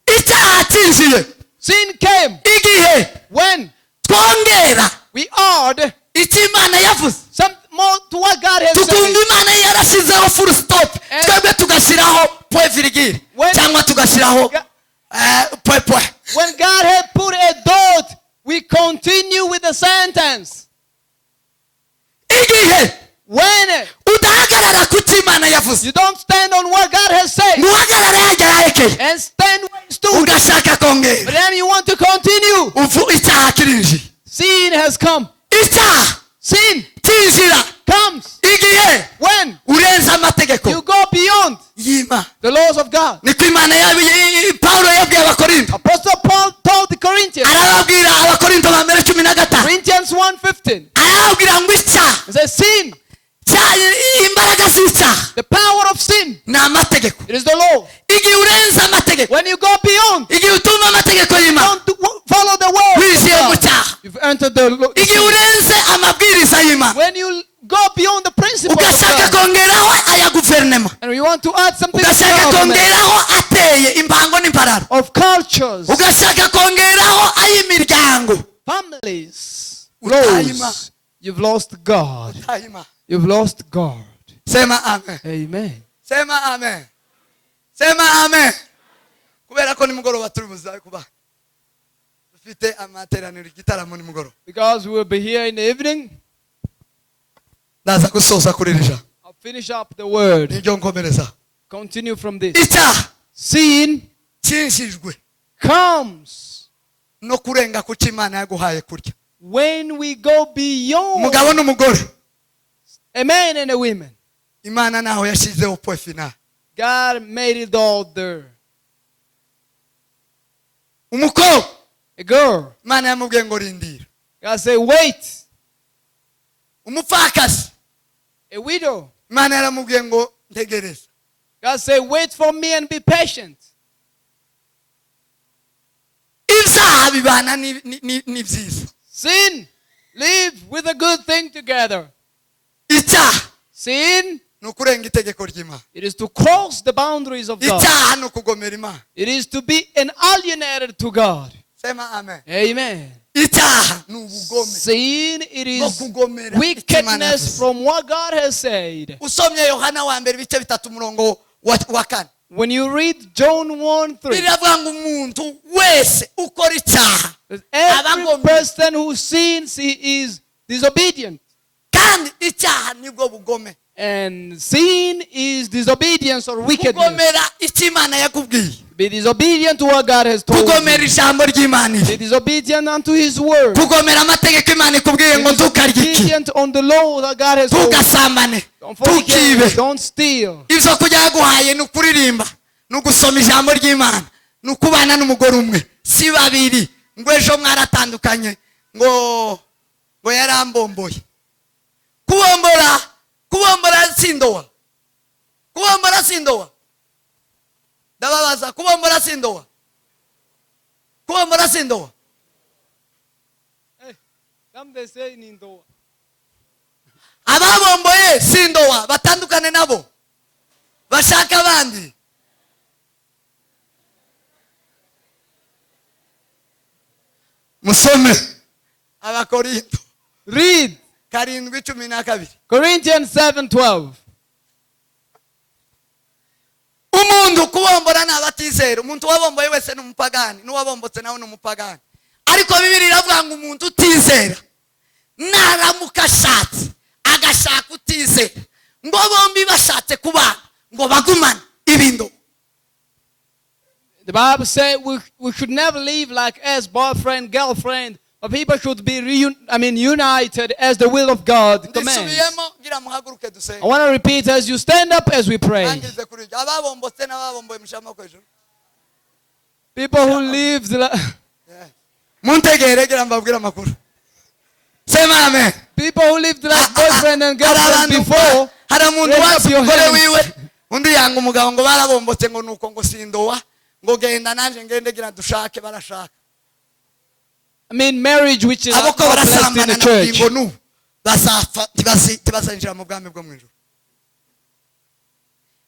icyaha cyinjiye sin came igihe when twongera we add icyo Imana yavuze, some more to what God has tukumva said. Imana yarashyizeho full stop, And- twebwe tugashyiraho point virgule When- cyangwa tugashyiraho point point. When God had put a dot, we continue with the sentence. Igihe When udahagarara ku cyo Imana yavuze, you don't stand on what God has said ntuhagarare hajya yarekeye, and stand where you stood, ugashaka but kongera, then you want to continue. icyaha kirinjiye. Sin has come. Icyaha Sin cyinjira comes igihe when urenze amategeko you go beyond y'Imana. the laws of God. Niko Imana Pawulo yabwiye Abakorinto, Apostle Paul told the Corinthians, arababwira Abakorinto ba mbere 15, Corinthians 1:15, arababwira ngo icyaha it says sin, imbaraga z'icyaha the power of sin, ni amategeko. it is the law. Igihe urenze amategeko, When you go beyond, igihe utuma amategeko y'Imana, don't follow the word of winjiye mu God, cyaha. you've entered the Igihe sin. urenze amabwiriza y'Imana, When you go beyond the principles of ugashaka God, kongeraho aya guverinoma, and you want to add something to ugashaka government, kongeraho ateye impango n'impararo, of cultures, ugashaka kongeraho ay'imiryango, families, Utayima. laws, you've lost God. Utayima. You've lost God. Sema amen. Amen. Sema amen. Sema amen. Kubera ko nimugoroba turi buzabe kuba dufite amateraniro igitaramo nimugoroba, Because we will be here in the evening, ndaza gusoza kuri rija I'll finish up the word. nibyo nkomereza. Continue from this. Icyaha Sin cyinjijwe comes no kurenga ku cyo Imana yaguhaye kurya. when we go beyond Umugabo n'umugore, a man and a woman. Imana naho yashyizeho point final. God made it all there. Umukobwa, A girl, Imana yamubwiye ngo rindira. God said, wait. Umupfakazi, A widow, Imana yaramubwiye ngo ntegereza. God said, wait for me and be patient. Ibyaha bibana ni byiza. Sin, live with a good thing together. Icyaha Sin, ni ukurenga itegeko ry'Imana. it is to cross the boundaries of God. Icyaha ni ukugomera Imana. It is to be an alienated to God. Sema amen. Amen. Icyaha ni ubugome Sin, it no is kugomera wickedness from what God has said. Usomye Yohana wa mbere ibice 3 umurongo wa 4, When you read John 1:3, biravuga ngo umuntu wese ukora icyaha every abagomera, person who sins, he is disobedient. kandi icyaha nibwo bugome. And sin is disobedience or wickedness. Kugomera icyo Imana yakubwiye, Be disobedient to what God has told kugomera you. ijambo ry'Imana Be disobedient unto His word. kugomera amategeko Imana ikubwiye Be ngo ntukarye iki, disobedient on the law that God has told you. ntugasambane, Don't forget, ntukibe. don't steal. Ibyo kurya yaguhaye ni ukuririmba, ni ugusoma ijambo ry'Imana, ni ukubana n'umugore umwe, si babiri ngo ejo mwaratandukanye ngo yarambomboye. Kubombora sindowa. Kubombora sindowa. Ndababaza, kubombora sindowa. Kubombora sindowa. Some they say in the Ababomboye sindowa batandukane nabo, bashaka abandi. Musome Abakorinto read 7:12. Corinthians 7:12. Umuntu kubombora n'abatizera, umuntu wabomboye wese n'umupagani, n'uwabombotse nawe n'umupagani. Ariko Bibiliya iravuga ngo umuntu utizera naramuka ashatse agashaka utizera, ngo bombi bashatse kubana ngo bagumane ibindo. The Bible said we should never live like as boyfriend, girlfriend, People should be united as the will of God commands. ndisubiyemo gira muhaguruke dusenge. I want to repeat as you stand up as we pray. Nangirize kuri ibyo. Ababombotse n'ababomboye mushamako hejuru. People who live muntegere gira mbabwira amakuru. Sema amen. People who lived like boyfriend and girlfriend before. Hari umuntu wazi umugore wiwe undi yanga umugabo ngo barabombotse ngo nuko ngo sindowa ngo genda nanje ngende gira dushake barashaka. Marriage which is aboko not blessed in barasambana the church. ngo nu basafa tibasanjira mu bwami bwo mwijuru.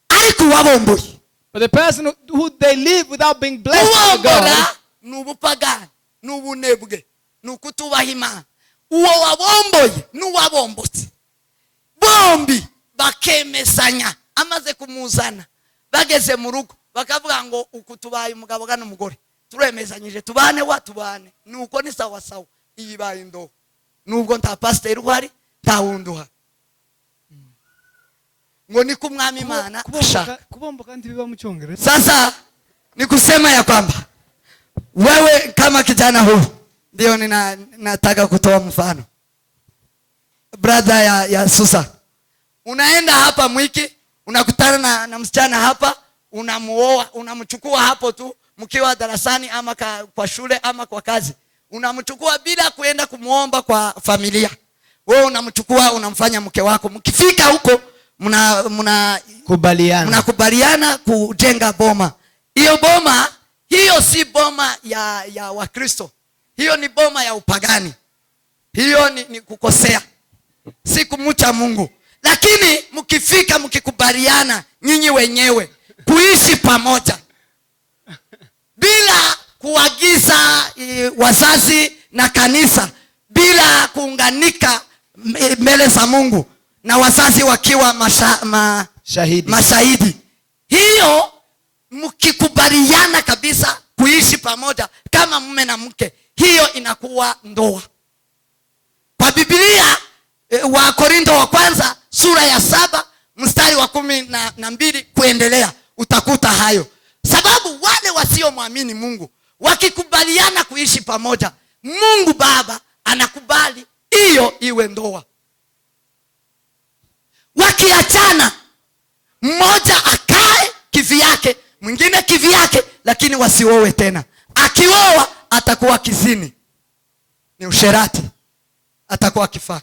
Ariko wabomboye. But the person who they live without being blessed by God. Nubupagani, nubunebwe, nukutubaha Imana. Uwo wabomboye n'uwabombotse bombi bakemesanya amaze kumuzana bageze mu rugo bakavuga ngo ukutubaye umugabo gana umugore turemezanyije tubane watubane nuko ni sawa sawa iyibaye ndo nubwo nta pastor uhari nta wunduha ngo ni kumwami Imana kubomboka ndi biba mu Cyongereza. Sasa ni kusema ya kwamba wewe kama kijana huu ndio nataka kutoa mfano. Brother ya Susa. Unaenda hapa Mwiki, unakutana na msichana hapa, unamuoa, unamchukua hapo tu mkiwa darasani ama kwa shule ama kwa kazi. Unamchukua bila kuenda kumuomba kwa familia. Wewe unamchukua unamfanya mke wako. Mkifika huko mnakubaliana kujenga boma. Hiyo boma, hiyo si boma ya Wakristo. Hiyo ni boma ya upagani. Hiyo ni kukosea. Si kumcha Mungu. Lakini mkifika mkikubaliana nyinyi wenyewe kuishi pamoja bila kuagiza wazazi na kanisa, bila kuunganika mbele za Mungu na wazazi wakiwa mashahidi. Hiyo mkikubaliana kabisa kuishi pamoja kama mume na mke, hiyo inakuwa ndoa. Kwa Biblia wa Korinto wa kwanza sura ya 7 mstari wa 12 kuendelea utakuta hayo. Sababu wale wasiomwamini Mungu wakikubaliana kuishi pamoja, Mungu Baba anakubali hiyo iwe ndoa. Wakiachana, mmoja akae kivyake, mwingine kivyake, lakini wasiowe tena. Akioa atakuwa kizini, ni usherati, atakuwa kifaa.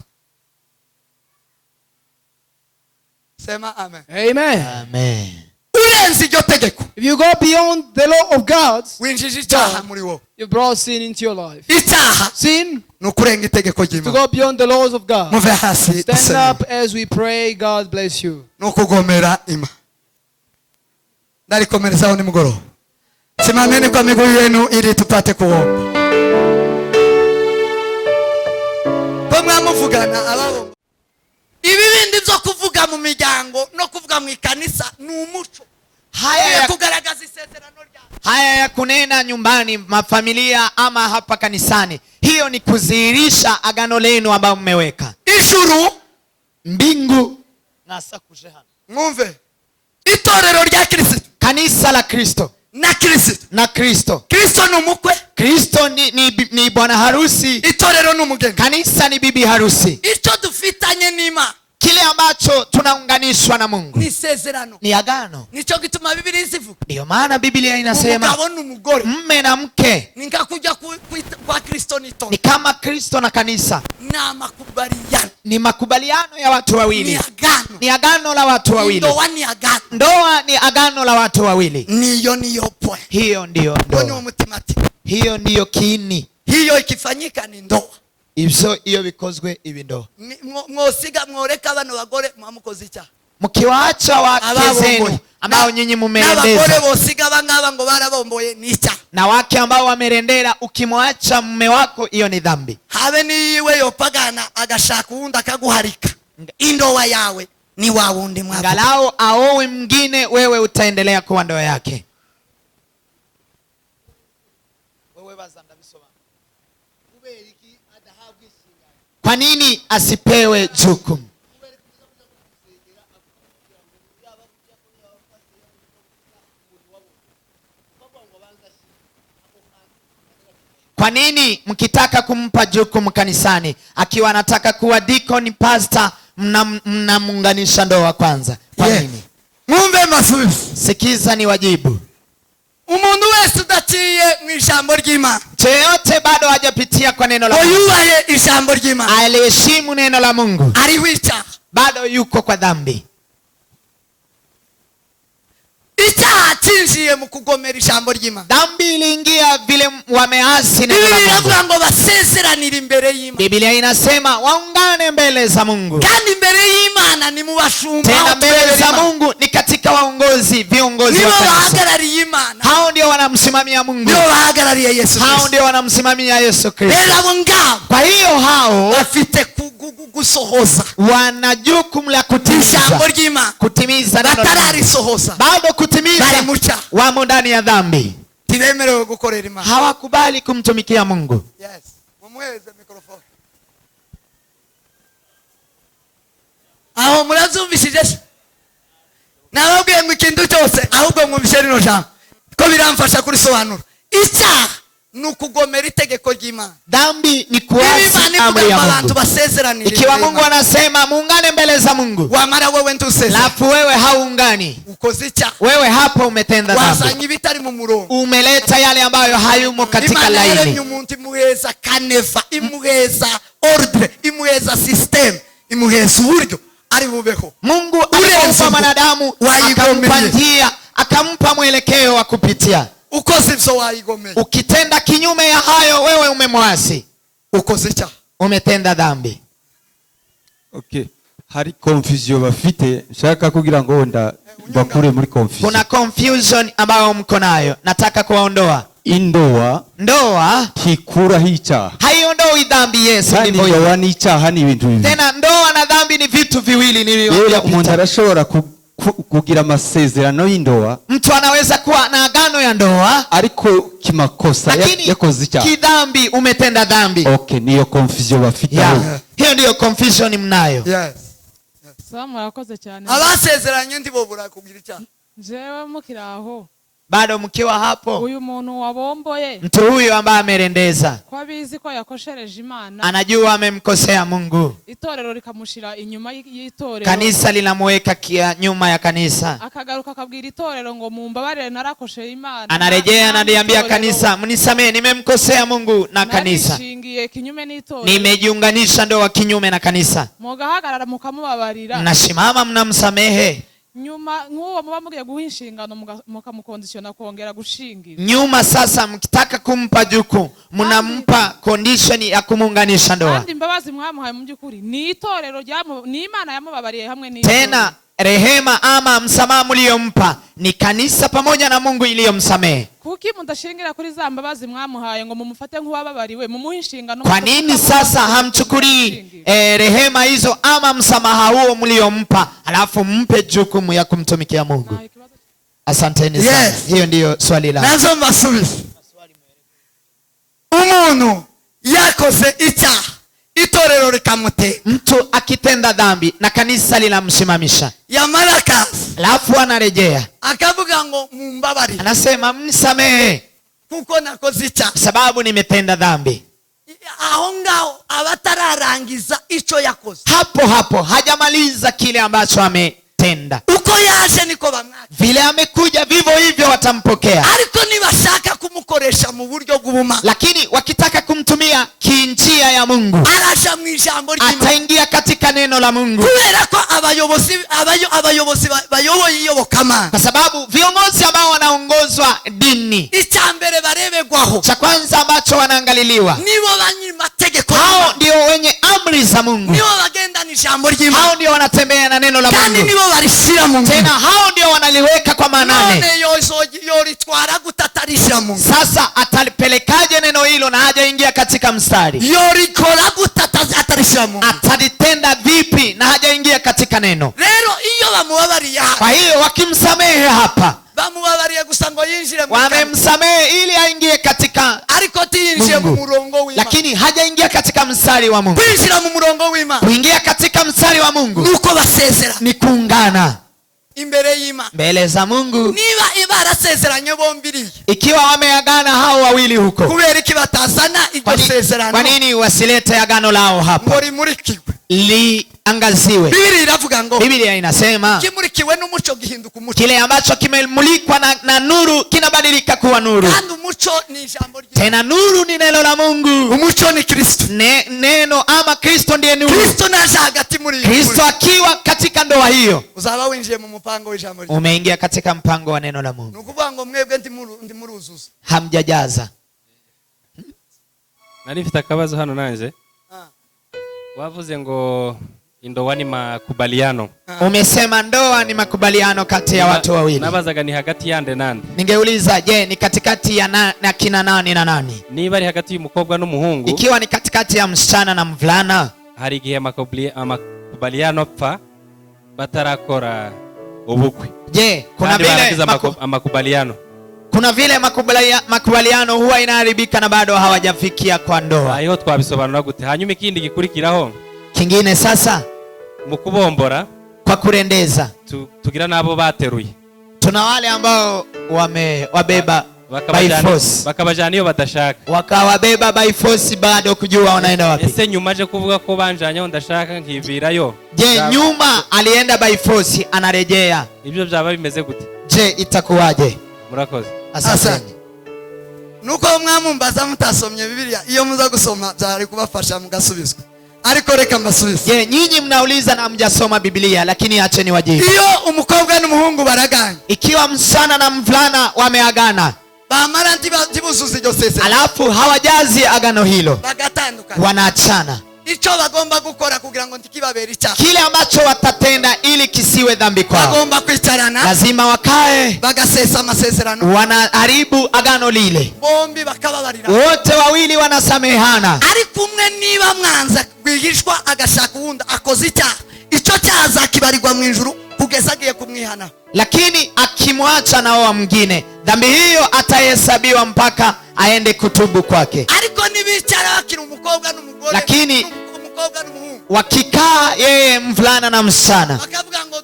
Sema amen. Amen. Amen. If you go beyond the law of God, you brought sin into your life. Sin to go beyond the laws of God. Stand up as we pray. God bless you. Simameni kwa miguu yenu ili tupate kuomba. Pamwe muvugana ababo. Ibibindi byo kuvuga mu miryango no kuvuga mu ikanisa ni umuco. Haya kugaragaza isezerano ryawe. Haya ya kunena nyumbani, mafamilia ama hapa kanisani, hiyo ni kudhihirisha agano lenu ambalo mmeweka. Ijuru, mbingu nasa kujehana. Mwumve. Itorero rya Kristo, kanisa la Kristo na Kristo. Kristo ni umukwe. Kristo ni bwana harusi. Itorero ni umugeni. Kanisa ni bibi harusi. Icho dufitanye n'Imana. Kile ambacho tunaunganishwa na Mungu ni sezerano, ni agano. Nicho gituma Biblia isivuga. Ndio maana Biblia inasema mume na mke ningakuja kwa Kristo ni kama Kristo na kanisa. Na makubaliano. Ni makubaliano ya watu wawili. Ni agano la watu wawili. Ndoa ni agano. Ndoa ni agano la watu wawili. Niyo point. Hiyo ndio ndoa. Hiyo ndio kiini. Hiyo ikifanyika ni ndoa. Iyo bikozwe ibindo. Mwosiga mworeka abana bagore mwamukoze icyaha. Mkiwaacha wake zenu ambao nyinyi mumerendeza. Na bagore bosiga bangaba ngo barabomboye ni icyaha. Na wake ambao wamerendera, ukimwacha mume wako, hiyo ni dhambi. Habe niwe yopagana agashaka uwundi akaguharika. Indoa yawe ni wa wundi mwavu. Galao aowe mwingine, wewe utaendelea kuwa ndoa yake. Kwa nini asipewe jukumu? Kwa nini mkitaka kumpa jukumu kanisani, akiwa anataka kuwa deacon pastor, mnamuunganisha ndoa kwanza? Kwa nini? Mwumve masubizo. Sikiza ni wajibu. Umuntu wese udaciye mu ijambo ry'Imana, Yeyote bado hajapitia kwa neno la Mungu, oyubahe ijambo ry'Imana, aliheshimu neno la Mungu, ariho icyaha, bado yuko kwa dhambi. Icyaha cinjiye mu kugomera ijambo ry'Imana. Dhambi iliingia vile wameasi neno la Biblia Mungu. iravuga ngo basezeranire imbere y'Imana. Biblia inasema waungane mbele za Mungu. Kandi imbere y'Imana ni mu bashumba. Tena mbele za Mungu ni katika waongozi, viongozi wa kanisa. Bahagarariye Imana. Hao ndio wanamsimamia Mungu. Ndio bahagarariye Yesu Kristo. Hao ndio wanamsimamia Yesu Kristo. Abo ngabo. Kwa hiyo hao bafite gusohoza, wana jukumu la kutimiza ijambo ry'Imana, kutimiza neno la Mungu. Batararisohoza, bado kutimiza, bari mucha, wamo ndani ya dhambi, tibemerewe gukorera Imana, hawakubali kumtumikia Mungu. Yes, mumweze mikrofoni. Aho murazumvishije? Nababwiye ngo ikintu cyose ahubwo mwumvishe rino jambo ko biramfasha kurisobanura. Icyaha nukugomera itegeko ry'Imana. Dhambi ni kuasi amri ya Mungu. Ikiwa Mungu anasema muungane mbele za Mungu, wamara wewe ntuseze, alafu wewe haungani, ukoze icyaha, wewe hapo umetenda dhambi. Wazanye ibitari mu murongo, umeleta yale ambayo hayumo katika laini. Imana yaremye umuntu imuheza kaneva, imuheza ordre, imuheza system, imuheza uburyo ari bubeho. Mungu aliumba mwanadamu, akampa njia, akampa mwelekeo wa kupitia. Ukoze ibyo wayigomeye. Ukitenda kinyume ya hayo, wewe umemwasi, ukoze icyaha, umetenda dhambi. Okay, hari confusion bafite, shaka kugira ngo bakure muri confusion. Kuna confusion ambayo mko nayo, nataka kuwaondoa. Ndoa tikura icyaha, haiondoi dhambi. Yesu ndivyo hivyo. Ndoa ni icyaha, ni ibintu bibiri. Tena ndoa na dhambi ni vitu viwili nilivyopita. Umuntu arashobora kugira amasezerano y'indoa, mtu anaweza kuwa na agano ya ndoa, ariko kimakosa yakoze icyaha, kidhambi, umetenda dhambi. Okay, niyo confusion bafite. Hiyo ndiyo confusion mnayo. Yes. Samu yakoze cyane. Abasezeranye ndibobura kugira icyaha. Jewe mukiraho, bado mkiwa hapo, uyu muntu wabomboye, mtu huyu ambaye amerendeza, kwa bizi ko yakoshereje Imana, anajua amemkosea Mungu, itorero likamushira inyuma y'itorero, kanisa linamweka nyuma ya kanisa, akagaruka akabwira itorero ngo mumbabarire narakoshe Imana, anarejea ananiambia kanisa mnisamee, nimemkosea Mungu na kanisa, nishingiye kinyume n'itorero, nimejiunganisha ndoa kinyume na kanisa. mugahagarara mukamubabarira, mnashimama mnamsamehe, nyuma nk'uwo muba mugiye guha inshingano mukamukondisiona kongera gushingira. Nyuma sasa mkitaka kumpa jukumu, mnampa condition ya kumuunganisha ndoa. Kandi imbabazi mwamuhaye mu by'ukuri ni itorero ni Imana yamubabariye hamwe n'itorero. Tena rehema ama msamaha mliyompa ni kanisa pamoja na Mungu iliyomsamehe. Kuki mudashingira kuri za mbabazi mwamuhaye ngo mumufate nk'uwababariwe, mumuhe inshingano? Kwa nini sasa hamchukuri rehema hizo ama msamaha huo mliyompa, alafu mpe jukumu ya kumtumikia Mungu? Asanteni sana. Hiyo ndiyo swali la. Nazo masubizo. Umuntu yakoze icyaha, itorero likamute. Mtu akitenda dhambi na kanisa linamsimamisha, yamara kazi, alafu anarejea akavuga ngo mumbabarire, anasema mnisamehe kuko nakoze icyaha, sababu nimetenda dhambi. Aho ngao abatararangiza ico yakoze, hapo hajamaliza kile ambacho ametenda. Uko yaje niko bamwaka, vile amekuja vivyo hivyo watampokea. Ariko nibashaka kumukoresha mu buryo bw'ubuma, lakini wakitaka kumtumia kinjia ya Mungu, arasha mu ijambo ry'Imana, ataingia katika neno la Mungu. Kubera ko abayobozi bayoboye iyobokamana, kwa sababu viongozi ambao wanaongozwa dini, icyambere barebegwaho, cha kwanza ambacho wanaangaliliwa, nibo banyamategeko, hao ndio wenye amri za Mungu, nibo bagenda n'ijambo ry'Imana, hao ndio wanatembea na neno la Mungu, kandi nibo barishira Mungu, tena hao ndio wanaliweka kwa manane. None yoritwara gutatarisha Mungu, sasa atalipelekaje neno hilo na hajaingia katika mstari? Yorikora gutatarisha Mungu, atalitenda vipi na hajaingia katika neno? Rero iyo bamubabariye, kwa hiyo wakimsamehe hapa, bamubabariye gusa ngo yinjire mu, wamemsamehe ili aingie katika, ariko tiyinjiye mu murongo w'Imana, lakini hajaingia katika mstari wa Mungu. Kwinjira mu murongo w'Imana, kuingia katika mstari wa Mungu nuko basezera, ni kuungana. imbere y'Imana. mbele za Mungu. Niba barasezeranye bombiriye, Ikiwa wameagana hao wawili huko, kubera iki batazana iryo sezerano? kwa nini wasilete agano lao hapa Ngo rimurikiwe, liangaziwe? Biblia iravuga ngo Biblia inasema kimurikiwe n'umuco gihinduka umuco. kile ambacho kimemulikwa na nuru kinabadilika kuwa nuru. Kandi umuco ni ijambo ry'Imana. Tena nuru ni neno la Mungu. Umuco ni Kristo. Neno ama Kristo ndiye nuru. Kristo naje hagati muri Kristo akiwa katika ndoa hiyo, uzaba winjiye mu mupango w'ijambo ry'Imana. umeingia katika mpango wa neno la Mungu. Nukuvuga ngo mwebwe ndi muruzuza. Hamjajaza. Nari mfite akabazo hano nanje. Wavuze ngo indoa ni makubaliano. Umesema ndoa ni makubaliano kati ya watu wawili. Nabazaga ni hagati yande nande. Ningeuliza, je, ni katikati ya na kina nani na nani? Niba ari hagati y'umukobwa n'umuhungu. Ikiwa ni katikati ya msichana na mvulana, hari igihe makubaliano pfa batarakora ubukwe. Je, kuna vile makubaliano. Kuna vile makubaliano huwa inaharibika na bado hawajafikia kwa ndoa. Ayo twabisobanura gute? Hanyuma ikindi gikurikiraho. Kingine sasa, mukubombora kwa kurendeza, tugira nabo bateruye. Tuna wale ambao wabeba by force, bakabajana iyo badashaka, wakawabeba by force bado kujua wanaenda wapi. Ese nyuma aje kuvuga ko banjanya ndashaka nkivirayo. Je, nyuma alienda by force anarejea, ibyo byaba bimeze gute? Je, itakuwaje? Murakoze. Asante. Nuko mwamumbaza mutasomye Biblia, iyo muza gusoma byari kubafasha mugasubizwa. Ariko reka mbasubize. Je, nyinyi mnauliza na mjasoma Biblia, lakini acheni wajibu. Iyo umukobwa n'umuhungu baraganye, ikiwa msichana na mvulana wameagana, bamara ntibuzuza iryo sezerano, alafu hawajazi agano hilo, bagatandukana, wanaachana, icyo bagomba gukora kugira ngo ntikibabere icyaha, kile ambacho watatenda ili kisiwe dhambi kwao, bagomba kwicarana, lazima wakae, bagasesa amasezerano, wanaharibu agano lile, bombi bakababarira, wote wawili wanasamehana. ariko umwe niba mwanza kwigishwa agashaka uwundi akoze icyaha, icyo cyaha zakibarirwa mu ijuru kugeza agiye kumwihana. Lakini akimwacha na wa mwingine, dhambi hiyo atahesabiwa mpaka aende kutubu kwake. Ariko nibicara bakiri umukobwa n'umugore, lakini umukobwa n'umuhungu, wakikaa yeye mvulana na msichana, bakavuga ngo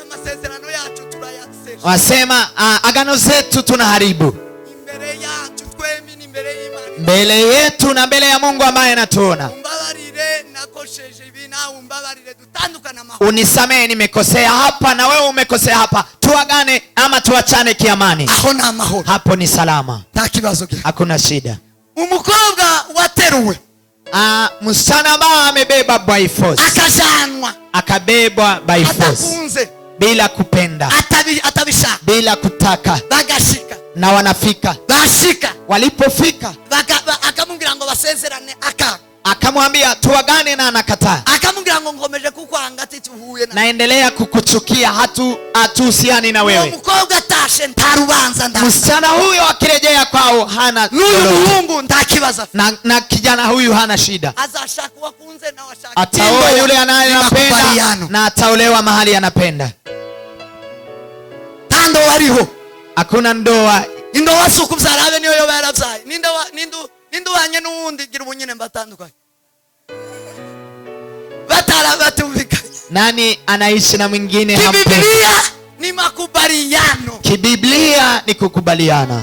amasezerano yacu turayasesha, wasema agano zetu tunaharibu imbere yacu twembi ni imbere y'Imana, mbele yetu na mbele ya Mungu ambaye anatuona. umbabarire nakosheje ibi na umbabarire, dutandukana amahoro, unisamehe nimekosea hapa na wewe umekosea hapa, tuagane ama tuachane kiamani. aho na amahoro, hapo ni salama, nta kibazo, hakuna shida. Umukobwa wateruwe, msichana ambaye amebeba by force, akajanwa, akabebwa by force, atakunze, bila kupenda, atabisha, bila kutaka, bagashika, na wanafika, bashika, walipofika akamubwira ngo basezerane, akamwambia tuagane, na anakataa, akamubwira ngo ngomeje kukwanga ati tuhuye naendelea kukuchukia, hatuhusiani na wewe. Umukobwa atashe ntarubanza, msichana huyo akirejea kwao hana muhungu ntakibaza, na kijana huyu hana shida, azashaka wakunze na washaka, ataoa yule anayempenda na ataolewa mahali anapenda. Tando wariho, hakuna ndoa. Indoa suku byarabe niyo yo barabyaye, nindu wanye n'uwundi gira ubunyine mbatandukanye, batumvikanye. Nani anaishi na mwingine hampendi? Biblia ni makubaliano. Kibiblia ni kukubaliana.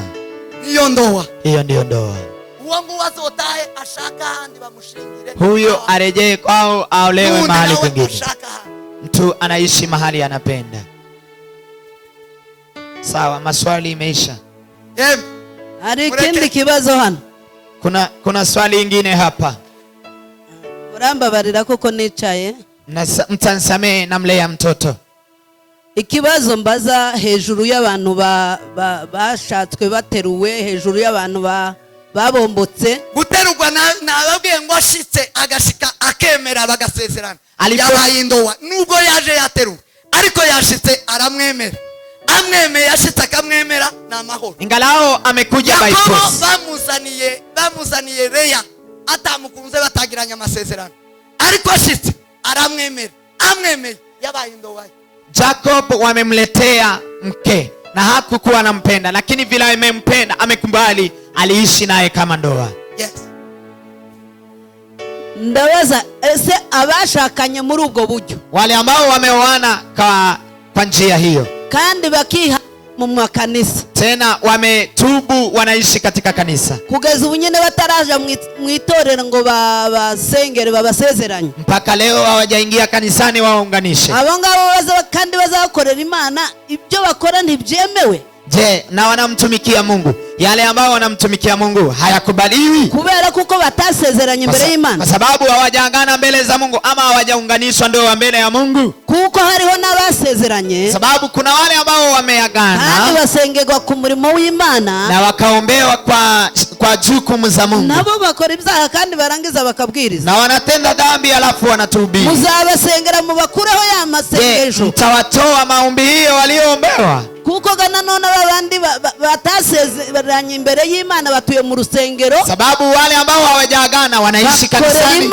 Hiyo ndoa. Hiyo ndio ndoa. Uwangu wazotahe ashaka handi bamushingire. Huyo arejee kwao aolewe mahali kwingine. Mtu anaishi mahali anapenda. Sawa, maswali imeisha. Hari kindi kibazo hano. Kuna swali lingine hapa. Urambabarira koko nicaye. Mtansamee namlea mtoto. Ikibazo mbaza hejuru y'abantu bashatswe bateruwe, hejuru y'abantu babombotse. Guterurwa nababwiye ngo ashitse agashika akemera bagasezerana. Yabaye indoa nubwo yaje yateruwe, ariko yashitse aramwemera. Amwemeye yashitse akamwemera na amahoro. Ingalao amekuja by force. Bamuzaniye Leya atamukunze batagiranya amasezerano, ariko ashitse aramwemera, amwemeye yabaye indoa. Jacob wamemletea mke na hakukuwa anampenda, lakini vile amempenda amekubali, aliishi naye kama ndoa. Yes. Ndawaza ese abashakanye muri ubwo buryo, wale ambao wameoana kwa kwa njia hiyo, kandi bakiha mu makanisa, tena wametubu, wanaishi katika kanisa kugeza ubu nyine bataraja mu itorero ngo basengere babasezeranye, mpaka leo hawajaingia kanisani waunganishe. abo ngabo kandi bazakorera Imana ibyo bakora ntibyemewe. Je, na wanamtumikia Mungu, yale ambao wanamtumikia Mungu hayakubaliwi kubera kuko batasezeranye imbere y'Imana, kwa sababu hawajaungana mbele za Mungu, ama hawajaunganishwa ndio mbele ya Mungu. kuko hariho n'abasezeranye, Sababu kuna wale ambao wameagana kandi basengerwa ku murimo w'Imana na wakaombewa kwa jukumu za Mungu, nabo bakora ibyaha kandi barangiza bakabwiriza, na wanatenda dhambi alafu wanatubii. muzabasengera mubakureho ya masengesho, mtawatoa maombi hiyo walioombewa, kuko gana none babandi batasezeranye imbere y'Imana batuye mu rusengero, sababu wale ambao hawajaagana wanaishi kanisani,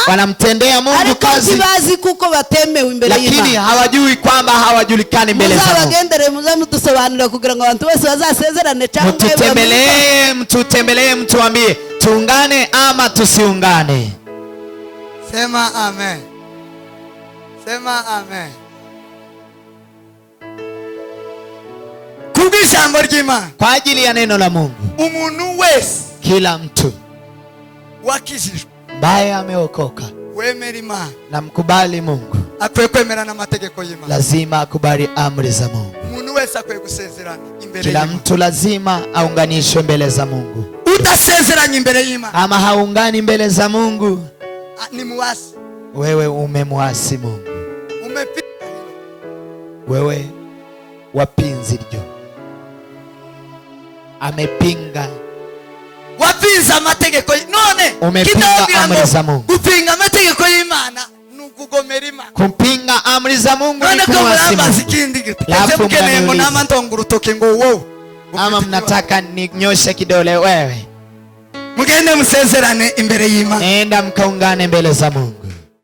wanamtendea Mungu kazi, bazi kuko batemewe imbere y'Imana, lakini hawajui kwamba hawajulikani mbele za Mungu. muzabagendere muzamudusobanurira kugira ngo abantu bose bazasezerane, cyangwa mtutembelee mtuambie tuungane ama tusiungane. Sema amen. Sema amen. Kubw'ijambo ry'Imana, kwa ajili ya neno la Mungu, umuntu wese, kila mtu wakijijwe, ambaye ameokoka, wemera Imana na mkubali Mungu, akwiye kwemera n'amategeko y'Imana. lazima akubali amri za Mungu. Umuntu wese akwiye gusezerana imbere Kila y'Imana. mtu lazima aunganishwe mbele za Mungu. Udasezeranye imbere y'Imana, Ama haungani mbele za Mungu, ni muasi, wewe umemwasi Mungu, umepinga, wewe wapinzi ryo, amepinga, wapinza amategeko none, umepinga amri za Mungu. gupinga amategeko y'Imana nukugomera Imana, kumpinga amri za Mungu ni none ko kumwasi murabazi Mungu. ikindi gito, Alafu mukeneye ngo mnaniuliza, nama ndonga urutoke ngo wowe, ama mnataka ninyoshe kidole wewe, mugende musezerane imbere y'Imana. nenda mkaungane mbele za Mungu.